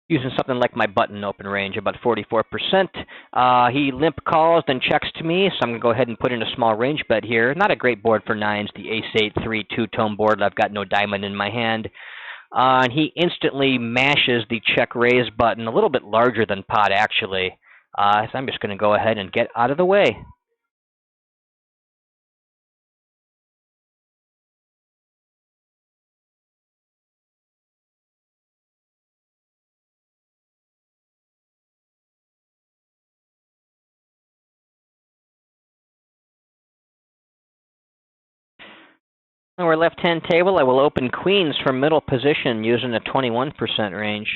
Using something like my button open range, about 44%. He limp calls, then checks to me, so I'm going to go ahead and put in a small range bet here. Not a great board for nines, the ace-8, 3, 2-tone board. I've got no diamond in my hand. And he instantly mashes the check raise button, a little bit larger than pot, actually. So I'm just going to go ahead and get out of the way. Lower left-hand table, I will open queens from middle position using a 21% range.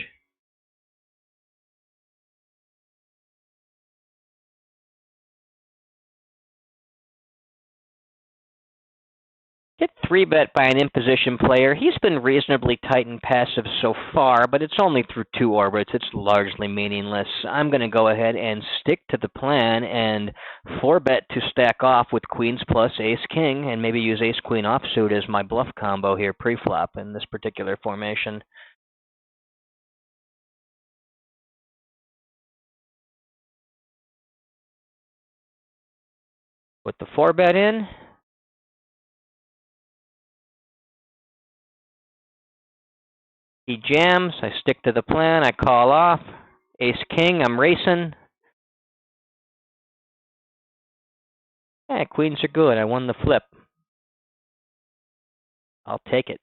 Get 3-bet by an in-position player. He's been reasonably tight and passive so far, but it's only through 2 orbits. It's largely meaningless. I'm going to go ahead and stick to the plan and 4-bet to stack off with queens plus ace-king, and maybe use ace-queen offsuit as my bluff combo here pre-flop in this particular formation. With the 4-bet in, he jams, I stick to the plan, I call off. Ace-king, I'm racing. Yeah, queens are good. I won the flip. I'll take it.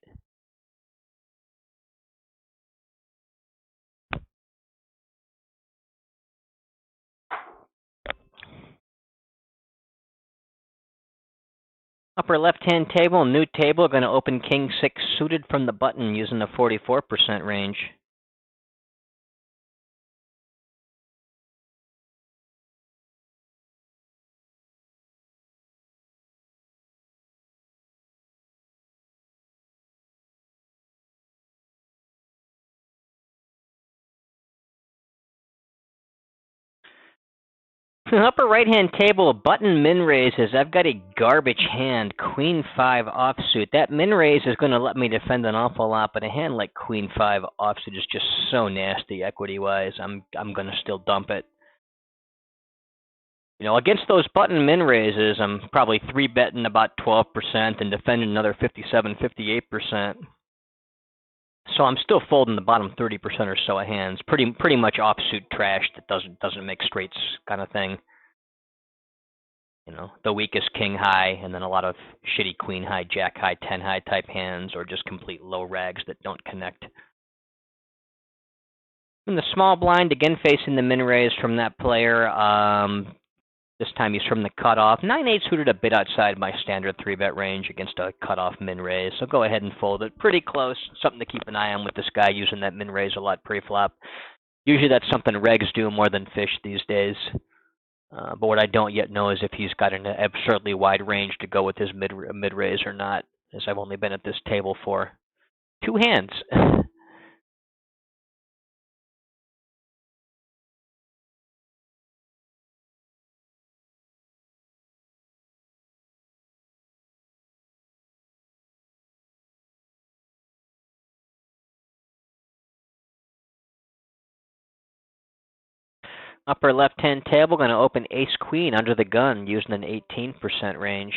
Upper left-hand table, new table, going to open king 6 suited from the button using the 44% range. Upper right-hand table, button min raises. I've got a garbage hand, queen 5 offsuit. That min raise is going to let me defend an awful lot, but a hand like queen 5 offsuit is just so nasty equity-wise. I'm going to still dump it. You know, against those button min raises, I'm probably 3-betting about 12% and defending another 57, 58%. So I'm still folding the bottom 30% or so of hands. Pretty much offsuit trash that doesn't make straights kind of thing. You know, the weakest king high, and then a lot of shitty queen high, jack high, 10 high type hands, or just complete low rags that don't connect. And the small blind, again facing the min raise from that player. This time he's from the cutoff. 9-8 suited a bit outside my standard 3-bet range against a cutoff min raise, so go ahead and fold it. Pretty close. Something to keep an eye on with this guy using that min raise a lot pre-flop. Usually that's something regs do more than fish these days. But what I don't yet know is if he's got an absurdly wide range to go with his mid raise or not, as I've only been at this table for 2 hands. Upper left-hand table, going to open ace-queen under the gun using an 18% range.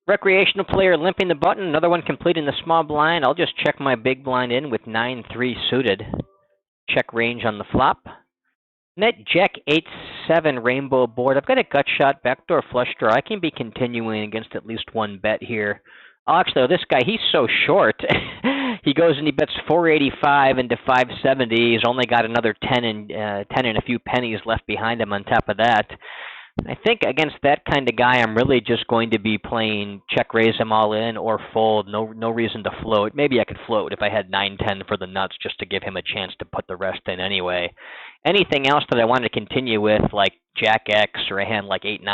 Recreational player limping the button, another one completing the small blind. I'll just check my big blind in with 9-3 suited. Check range on the flop. Net Jack 8-7 rainbow board. I've got a gut shot, backdoor flush draw. I can be continuing against at least one bet here. Oh, actually, this guy, he's so short. He goes and he bets 485 into 570. He's only got another 10 and a few pennies left behind him on top of that. I think against that kind of guy, I'm really just going to be playing check raise him all in or fold. No reason to float. Maybe I could float if I had 9-10 for the nuts just to give him a chance to put the rest in anyway. Anything else that I want to continue with, like Jack X or a hand like 8-9,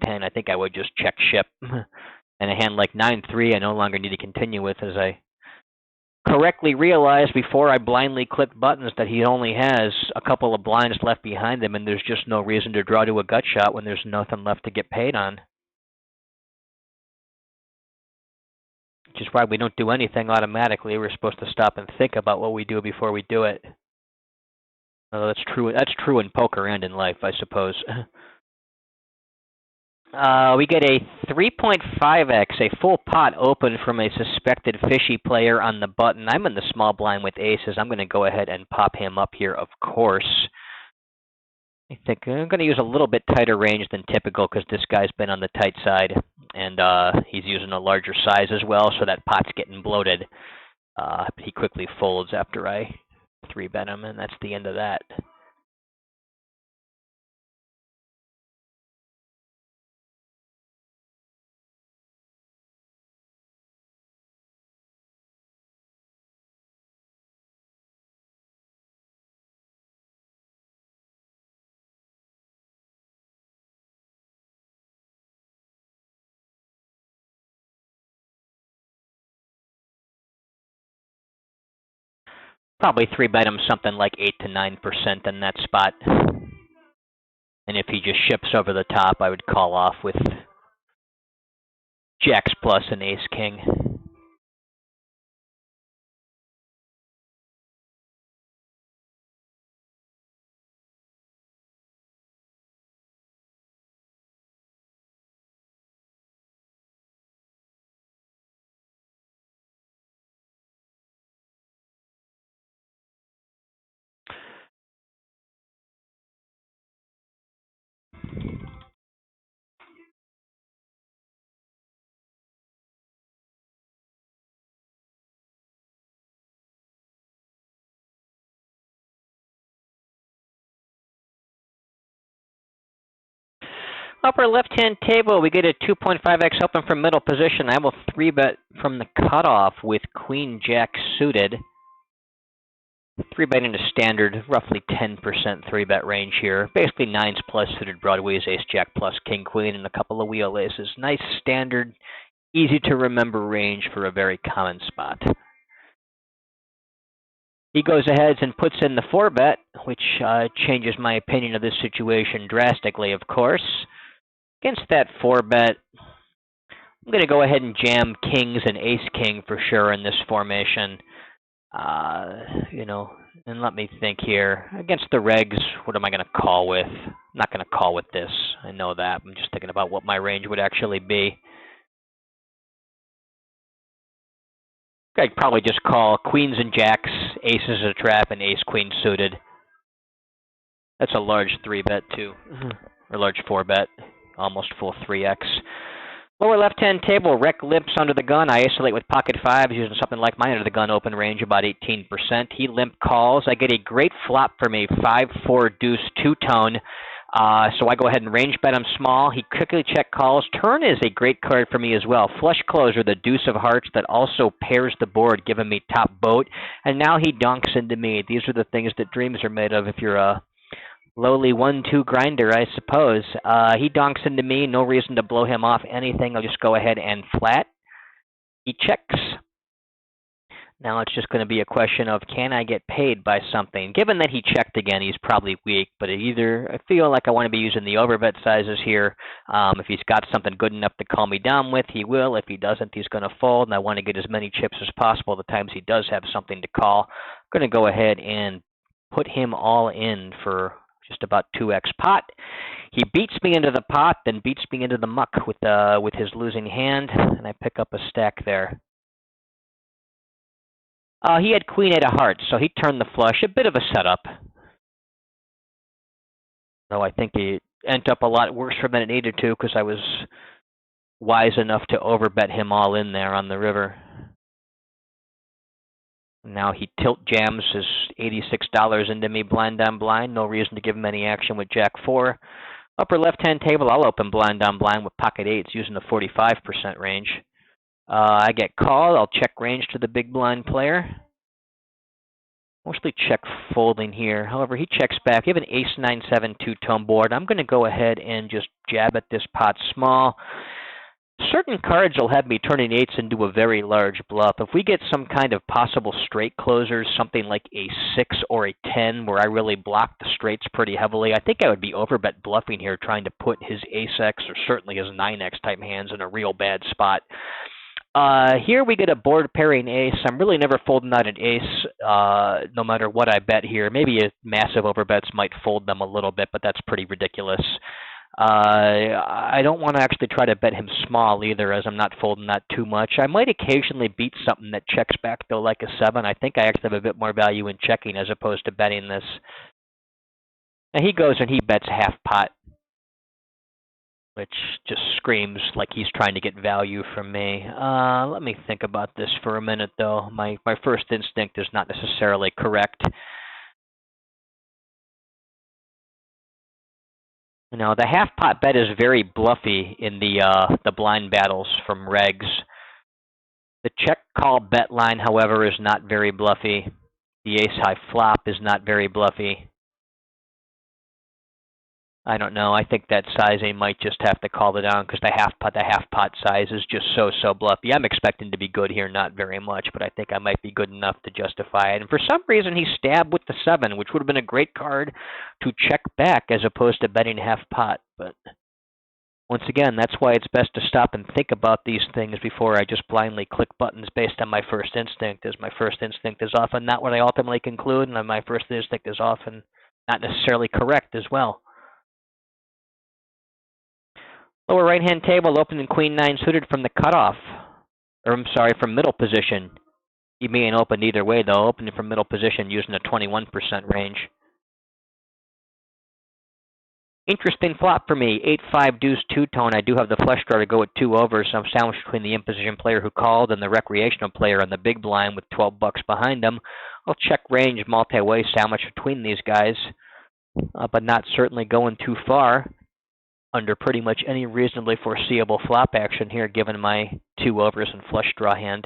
8-10, I think I would just check ship. And a hand like 9-3, I no longer need to continue with, as I correctly realized before I blindly clicked buttons that he only has a couple of blinds left behind him, and there's just no reason to draw to a gut shot when there's nothing left to get paid on. Which is why we don't do anything automatically. We're supposed to stop and think about what we do before we do it. Although that's true. That's true in poker and in life, I suppose. We get a 3.5x, a full pot open from a suspected fishy player on the button. I'm in the small blind with aces. I'm going to go ahead and pop him up here, of course. I think I'm going to use a little bit tighter range than typical because this guy's been on the tight side, and he's using a larger size as well, so that pot's getting bloated. He quickly folds after I 3-bet him, and that's the end of that. Probably 3-bet him something like 8 to 9% in that spot. And if he just ships over the top, I would call off with jacks plus and ace king. Upper left-hand table, we get a 2.5x open from middle position. I will 3-bet from the cutoff with queen jack suited. 3-bet into standard, roughly 10% 3-bet range here. Basically 9s plus suited broadways, ace jack plus king queen, and a couple of wheel aces. Nice standard, easy to remember range for a very common spot. He goes ahead and puts in the 4-bet, which changes my opinion of this situation drastically, of course. Against that 4-bet, I'm going to go ahead and jam kings and ace-king for sure in this formation. And let me think here. Against the regs, what am I going to call with? I'm not going to call with this. I know that. I'm just thinking about what my range would actually be. I'd probably just call queens and jacks, aces a trap, and ace-queen suited. That's a large 3-bet too, or large 4-bet, almost full 3x. Lower left-hand table, rec limps under the gun. I isolate with pocket fives using something like mine under the gun, open range about 18%. He limp calls. I get a great flop for me, 5-4 deuce two-tone. So I go ahead and range bet him small. He quickly check calls. Turn is a great card for me as well. Flush closer, the deuce of hearts that also pairs the board, giving me top boat. And now he donks into me. These are the things that dreams are made of if you're a lowly 1-2 grinder, I suppose. He donks into me. No reason to blow him off anything. I'll just go ahead and flat. He checks. Now it's just going to be a question of, can I get paid by something? Given that he checked again, he's probably weak, but either I feel like I want to be using the overbet sizes here. If he's got something good enough to call me down with, he will. If he doesn't, he's going to fold, and I want to get as many chips as possible the times he does have something to call. I'm going to go ahead and put him all in for just about 2x pot. He beats me into the pot, then beats me into the muck with his losing hand, and I pick up a stack there. He had queen 8 of hearts, so he turned the flush. A bit of a setup. Though I think it ended up a lot worse for him than it needed to because I was wise enough to overbet him all in there on the river. Now he tilt jams his $86 into me blind on blind. No reason to give him any action with Jack 4. Upper left-hand table, I'll open blind on blind with pocket 8s using the 45% range. I get called. I'll check range to the big blind player. Mostly check folding here. However, he checks back. We have an ace-9-7 two-tone board. I'm going to go ahead and just jab at this pot small. Certain cards will have me turning 8s into a very large bluff. If we get some kind of possible straight closers, something like a 6 or a 10, where I really block the straights pretty heavily, I think I would be overbet bluffing here, trying to put his ace-x or certainly his 9x type hands in a real bad spot. Here we get a board pairing ace. I'm really never folding out an ace, no matter what I bet here. Maybe a massive overbets might fold them a little bit, but that's pretty ridiculous. I don't want to actually try to bet him small either, as I'm not folding that too much. I might occasionally beat something that checks back, though, like a 7. I think I actually have a bit more value in checking as opposed to betting this. And he goes and he bets half pot, which just screams like he's trying to get value from me. Let me think about this for a minute, though. My first instinct is not necessarily correct. Now, the half-pot bet is very bluffy in the blind battles from regs. The check-call bet line, however, is not very bluffy. The ace-high flop is not very bluffy. I don't know. I think that sizing might just have to call it down because the half pot size is just so bluffy. I'm expecting to be good here, not very much, but I think I might be good enough to justify it. And for some reason, he stabbed with the 7, which would have been a great card to check back as opposed to betting half pot. But once again, that's why it's best to stop and think about these things before I just blindly click buttons based on my first instinct, as my first instinct is often not what I ultimately conclude, and my first instinct is often not necessarily correct as well. Lower right-hand table, opening queen 9 suited from the cutoff. Or, I'm sorry, from middle position. You being open either way, though. Opening from middle position using a 21% range. Interesting flop for me. 8-5 deuce two-tone. I do have the flush draw to go with 2 overs, so I'm sandwiched between the in-position player who called and the recreational player on the big blind with 12 bucks behind them. I'll check range multi-way sandwiched between these guys, but not certainly going too far under pretty much any reasonably foreseeable flop action here, given my 2 overs and flush draw hand.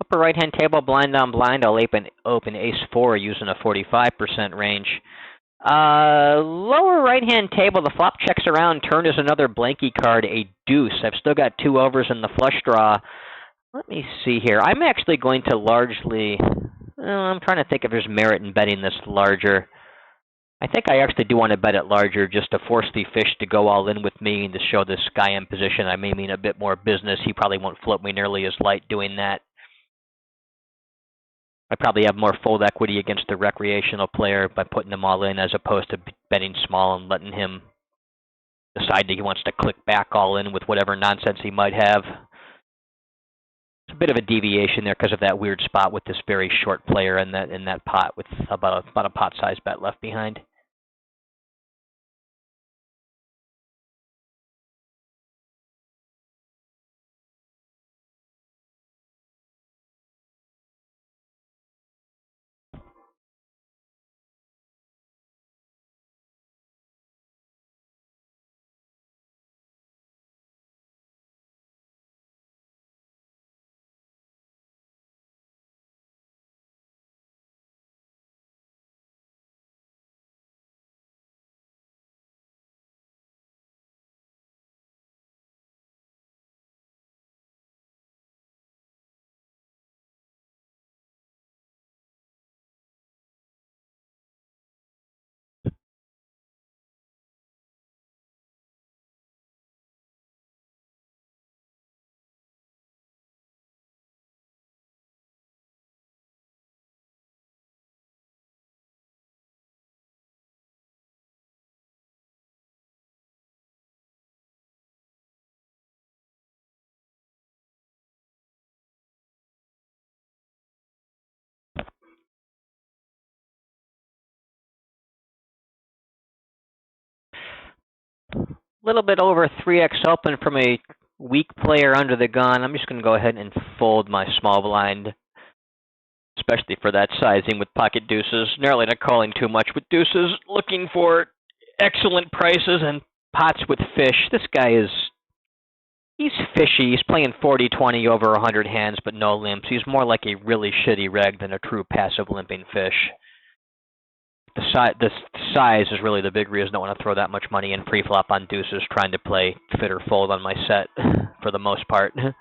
Upper right-hand table, blind on blind, I'll open ace-4 using a 45% range. Lower right-hand table, the flop checks around. Turn is another blanky card, a deuce. I've still got 2 overs in the flush draw. Let me see here. I'm actually going to largely... I'm trying to think if there's merit in betting this larger. I think I actually do want to bet it larger just to force the fish to go all in with me and to show this guy in position. I may mean a bit more business. He probably won't float me nearly as light doing that. I probably have more fold equity against the recreational player by putting them all in as opposed to betting small and letting him decide that he wants to click back all in with whatever nonsense he might have. It's a bit of a deviation there because of that weird spot with this very short player in that pot with about a pot-sized bet left behind. A little bit over 3x open from a weak player under the gun. I'm just going to go ahead and fold my small blind, especially for that sizing with pocket deuces. Narrowly not calling too much with deuces, looking for excellent prices and pots with fish. This guy he's fishy. He's playing 40-20 over 100 hands, but no limps. He's more like a really shitty reg than a true passive limping fish. The size is really the big reason I want to throw that much money in pre-flop on deuces, trying to play fit or fold on my set for the most part. And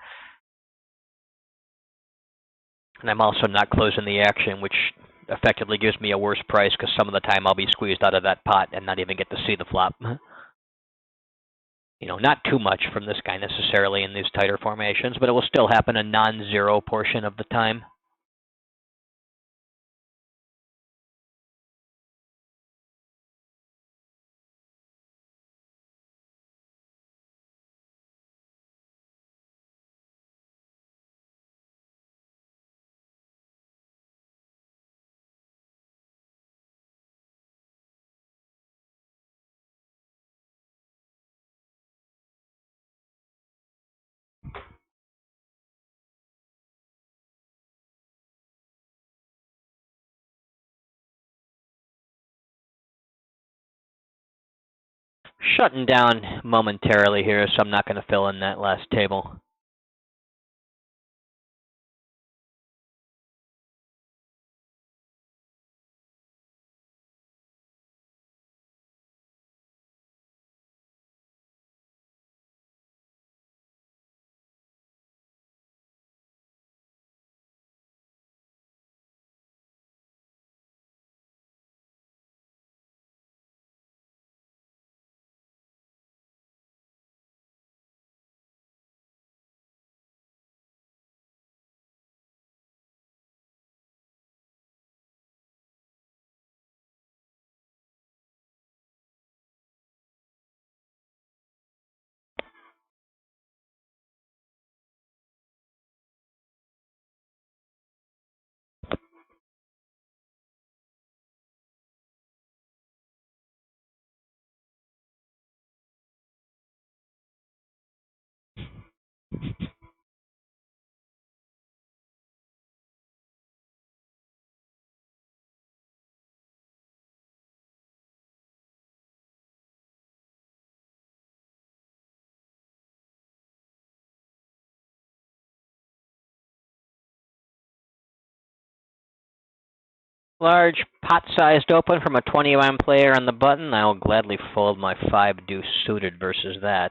I'm also not closing the action, which effectively gives me a worse price because some of the time I'll be squeezed out of that pot and not even get to see the flop. You know, not too much from this guy necessarily in these tighter formations, but it will still happen a non-zero portion of the time. Shutting down momentarily here, so I'm not going to fill in that last table. Large pot-sized open from a 20-line player on the button. I will gladly fold my 5 deuce suited versus that.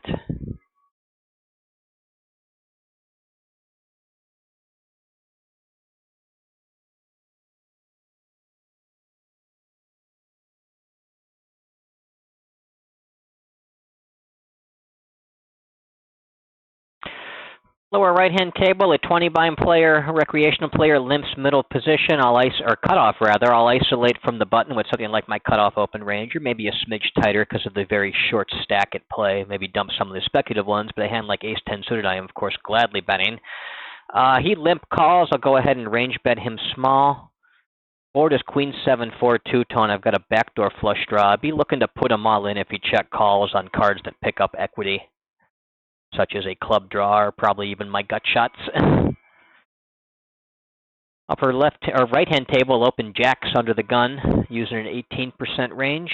Lower right-hand table, a 20-line player, recreational player limps middle position. Or cutoff rather. I'll isolate from the button with something like my cutoff open range, or maybe a smidge tighter because of the very short stack at play. Maybe dump some of the speculative ones, but a hand like ace-10 suited, I am of course gladly betting. He limp calls. I'll go ahead and range bet him small. Board is queen-7, 4 two-tone. I've got a backdoor flush draw. I'd be looking to put him all in if he check calls on cards that pick up equity, such as a club draw or probably even my gut shots. Upper left or right-hand table, open jacks under the gun, using an 18% range.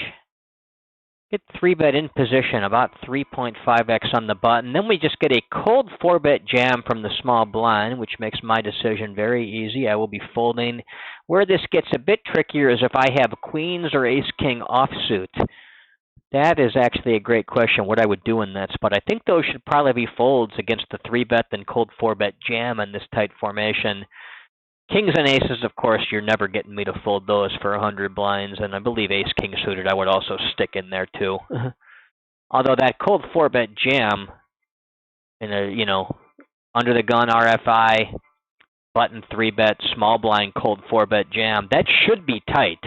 Get 3-bet in position, about 3.5x on the button. Then we just get a cold 4-bet jam from the small blind, which makes my decision very easy. I will be folding. Where this gets a bit trickier is if I have queens or ace-king offsuit. That is actually a great question, what I would do in that spot. I think those should probably be folds against the 3-bet and cold 4-bet jam in this tight formation. Kings and aces, of course, you're never getting me to fold those for 100 blinds, and I believe ace-king suited I would also stick in there too. Although that cold 4-bet jam in a, under the gun RFI, button 3-bet, small blind, cold 4-bet jam, that should be tight.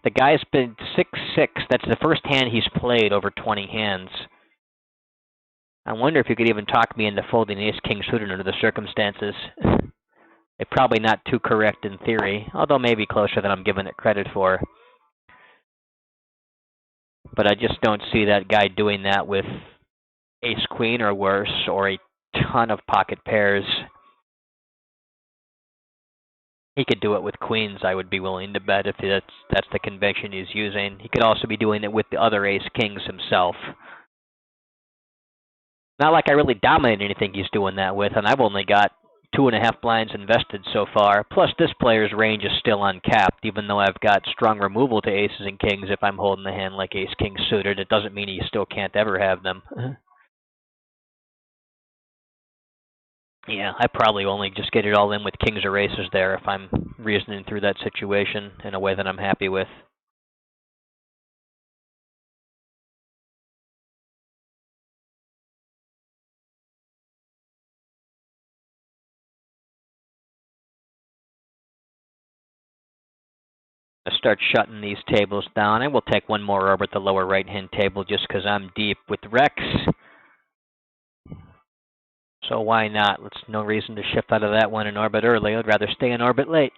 The guy's been 6-6. That's the first hand he's played over 20 hands. I wonder if you could even talk me into folding ace-king suited under the circumstances. It's probably not too correct in theory, although maybe closer than I'm giving it credit for. But I just don't see that guy doing that with ace-queen or worse, or a ton of pocket pairs. He could do it with queens, I would be willing to bet, if that's the convention he's using. He could also be doing it with the other ace-kings himself. Not like I really dominate anything he's doing that with, and I've only got 2.5 blinds invested so far. Plus, this player's range is still uncapped, even though I've got strong removal to aces and kings if I'm holding the hand like ace-king suited. It doesn't mean he still can't ever have them. Yeah, I probably only just get it all in with kings or aces there if I'm reasoning through that situation in a way that I'm happy with. I start shutting these tables down. I will take one more over at the lower right-hand table just because I'm deep with Rex. So why not? No reason to shift out of that one in orbit early. I'd rather stay in orbit late.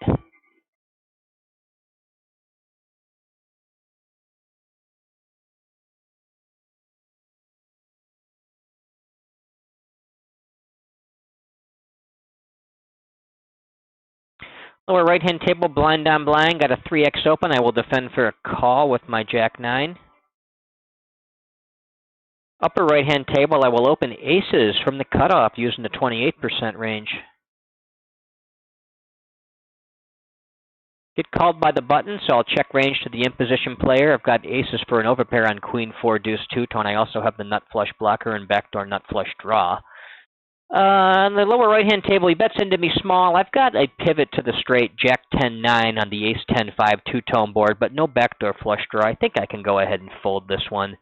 Lower right-hand table, blind on blind. Got a 3x open. I will defend for a call with my jack-9. Upper right-hand table, I will open aces from the cutoff using the 28% range. Get called by the button, so I'll check range to the in-position player. I've got aces for an overpair on queen, 4, deuce, two-tone. I also have the nut flush blocker and backdoor nut flush draw. On the lower right-hand table, he bets into me small. I've got a pivot to the straight, jack 10-9 on the ace 10-5 two-tone board, but no backdoor flush draw. I think I can go ahead and fold this one.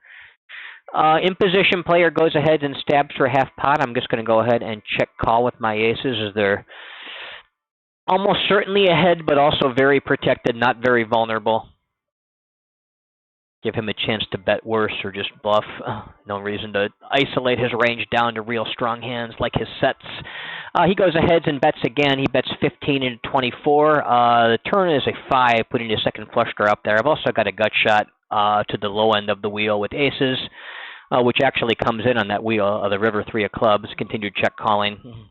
In position player goes ahead and stabs for half pot. I'm just going to go ahead and check call with my aces as they're almost certainly ahead, but also very protected, not very vulnerable. Give him a chance to bet worse or just bluff. No reason to isolate his range down to real strong hands like his sets. He goes ahead and bets again. He bets 15 into 24. The turn is a 5, putting a second flush draw up there. I've also got a gut shot to the low end of the wheel with aces, which actually comes in on that wheel of the river 3 of clubs. Continued check calling.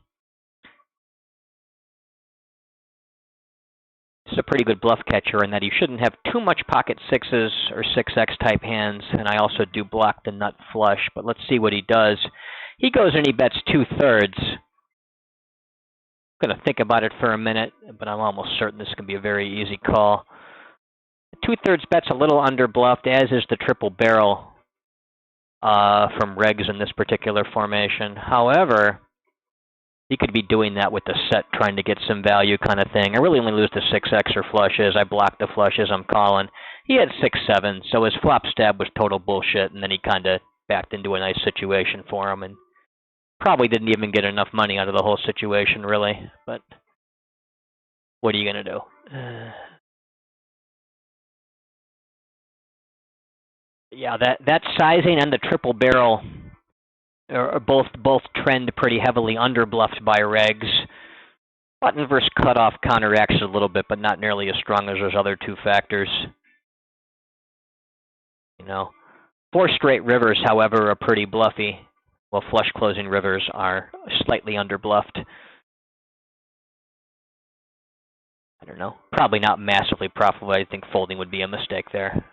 It's a pretty good bluff catcher in that he shouldn't have too much pocket sixes or 6x type hands, and I also do block the nut flush, but let's see what he does. He goes and he bets 2/3. I'm going to think about it for a minute, but I'm almost certain this can be a very easy call. 2/3 bet's a little under bluffed, as is the triple barrel from regs in this particular formation. However, he could be doing that with the set, trying to get some value kind of thing. I really only lose the 6x or flushes. I block the flushes. I'm calling. He had 6-7, so his flop stab was total bullshit, and then he kind of backed into a nice situation for him, and probably didn't even get enough money out of the whole situation, really. But what are you going to do? Yeah, that sizing and the triple barrel are both trend pretty heavily under bluffed by regs. Button versus cutoff counteracts a little bit, but not nearly as strong as those other two factors. You know, 4 straight rivers, however, are pretty bluffy, while flush closing rivers are slightly under bluffed. I don't know. Probably not massively profitable. I think folding would be a mistake there.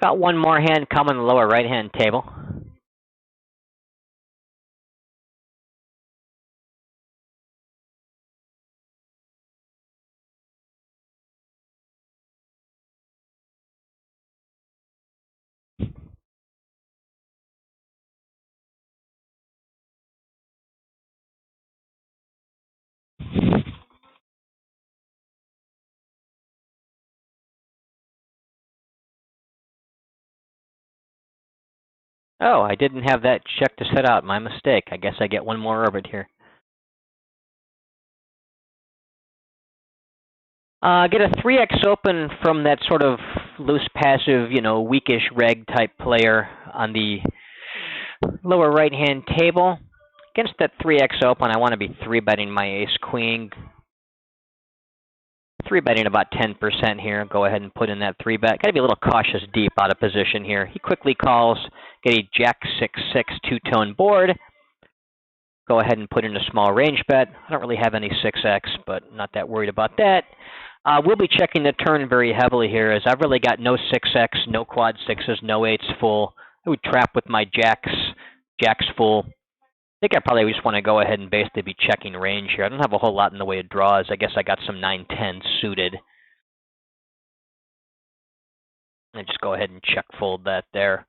Got one more hand coming in the lower right-hand table. Oh, I didn't have that check to set out. My mistake. I guess I get one more orbit here. Get a 3x open from that sort of loose passive, you know, weakish reg type player on the lower right-hand table. Against that 3x open, I want to be 3-betting my ace-queen. 3-betting about 10% here. Go ahead and put in that 3-bet. Got to be a little cautious deep out of position here. He quickly calls, get a jack 6-6 two-tone board. Go ahead and put in a small range bet. I don't really have any 6x, but not that worried about that. We'll be checking the turn very heavily here, as I've really got no 6x, no quad 6s, no 8s full. I would trap with my jacks full. I think I probably just want to go ahead and basically be checking range here. I don't have a whole lot in the way of draws. I guess I got some 9-10 suited. And just go ahead and check fold that there.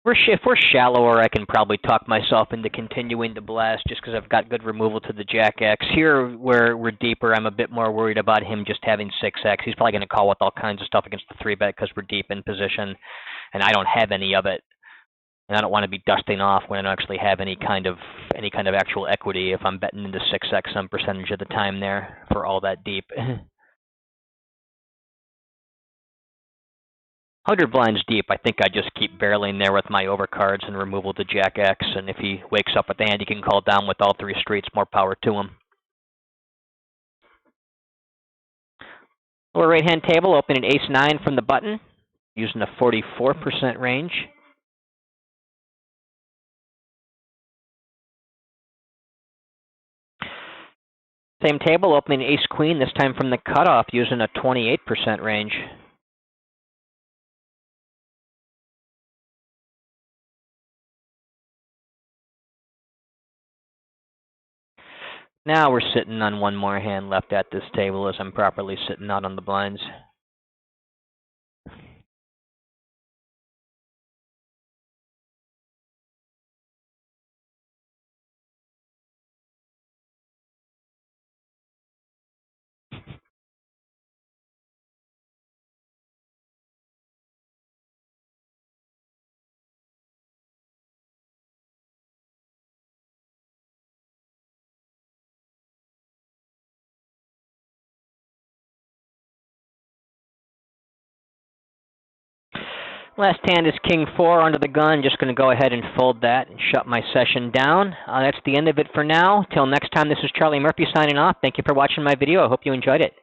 If we're shallower, I can probably talk myself into continuing the blast just because I've got good removal to the Jack-X. Here, where we're deeper, I'm a bit more worried about him just having 6X. He's probably going to call with all kinds of stuff against the 3-bet because we're deep in position, and I don't have any of it. And I don't want to be dusting off when I don't actually have any kind of actual equity if I'm betting into 6X some percentage of the time there for all that deep. 100 blinds deep, I think I just keep barreling there with my overcards and removal to Jack-X, and if he wakes up with the hand, he can call down with all 3 streets, more power to him. Lower right-hand table, opening ace-9 from the button, using a 44% range. Same table, opening ace-queen, this time from the cutoff, using a 28% range. Now we're sitting on one more hand left at this table as I'm properly sitting out on the blinds. Last hand is King 4 under the gun. Just going to go ahead and fold that and shut my session down. That's the end of it for now. Till next time, this is Charlie Murphy signing off. Thank you for watching my video. I hope you enjoyed it.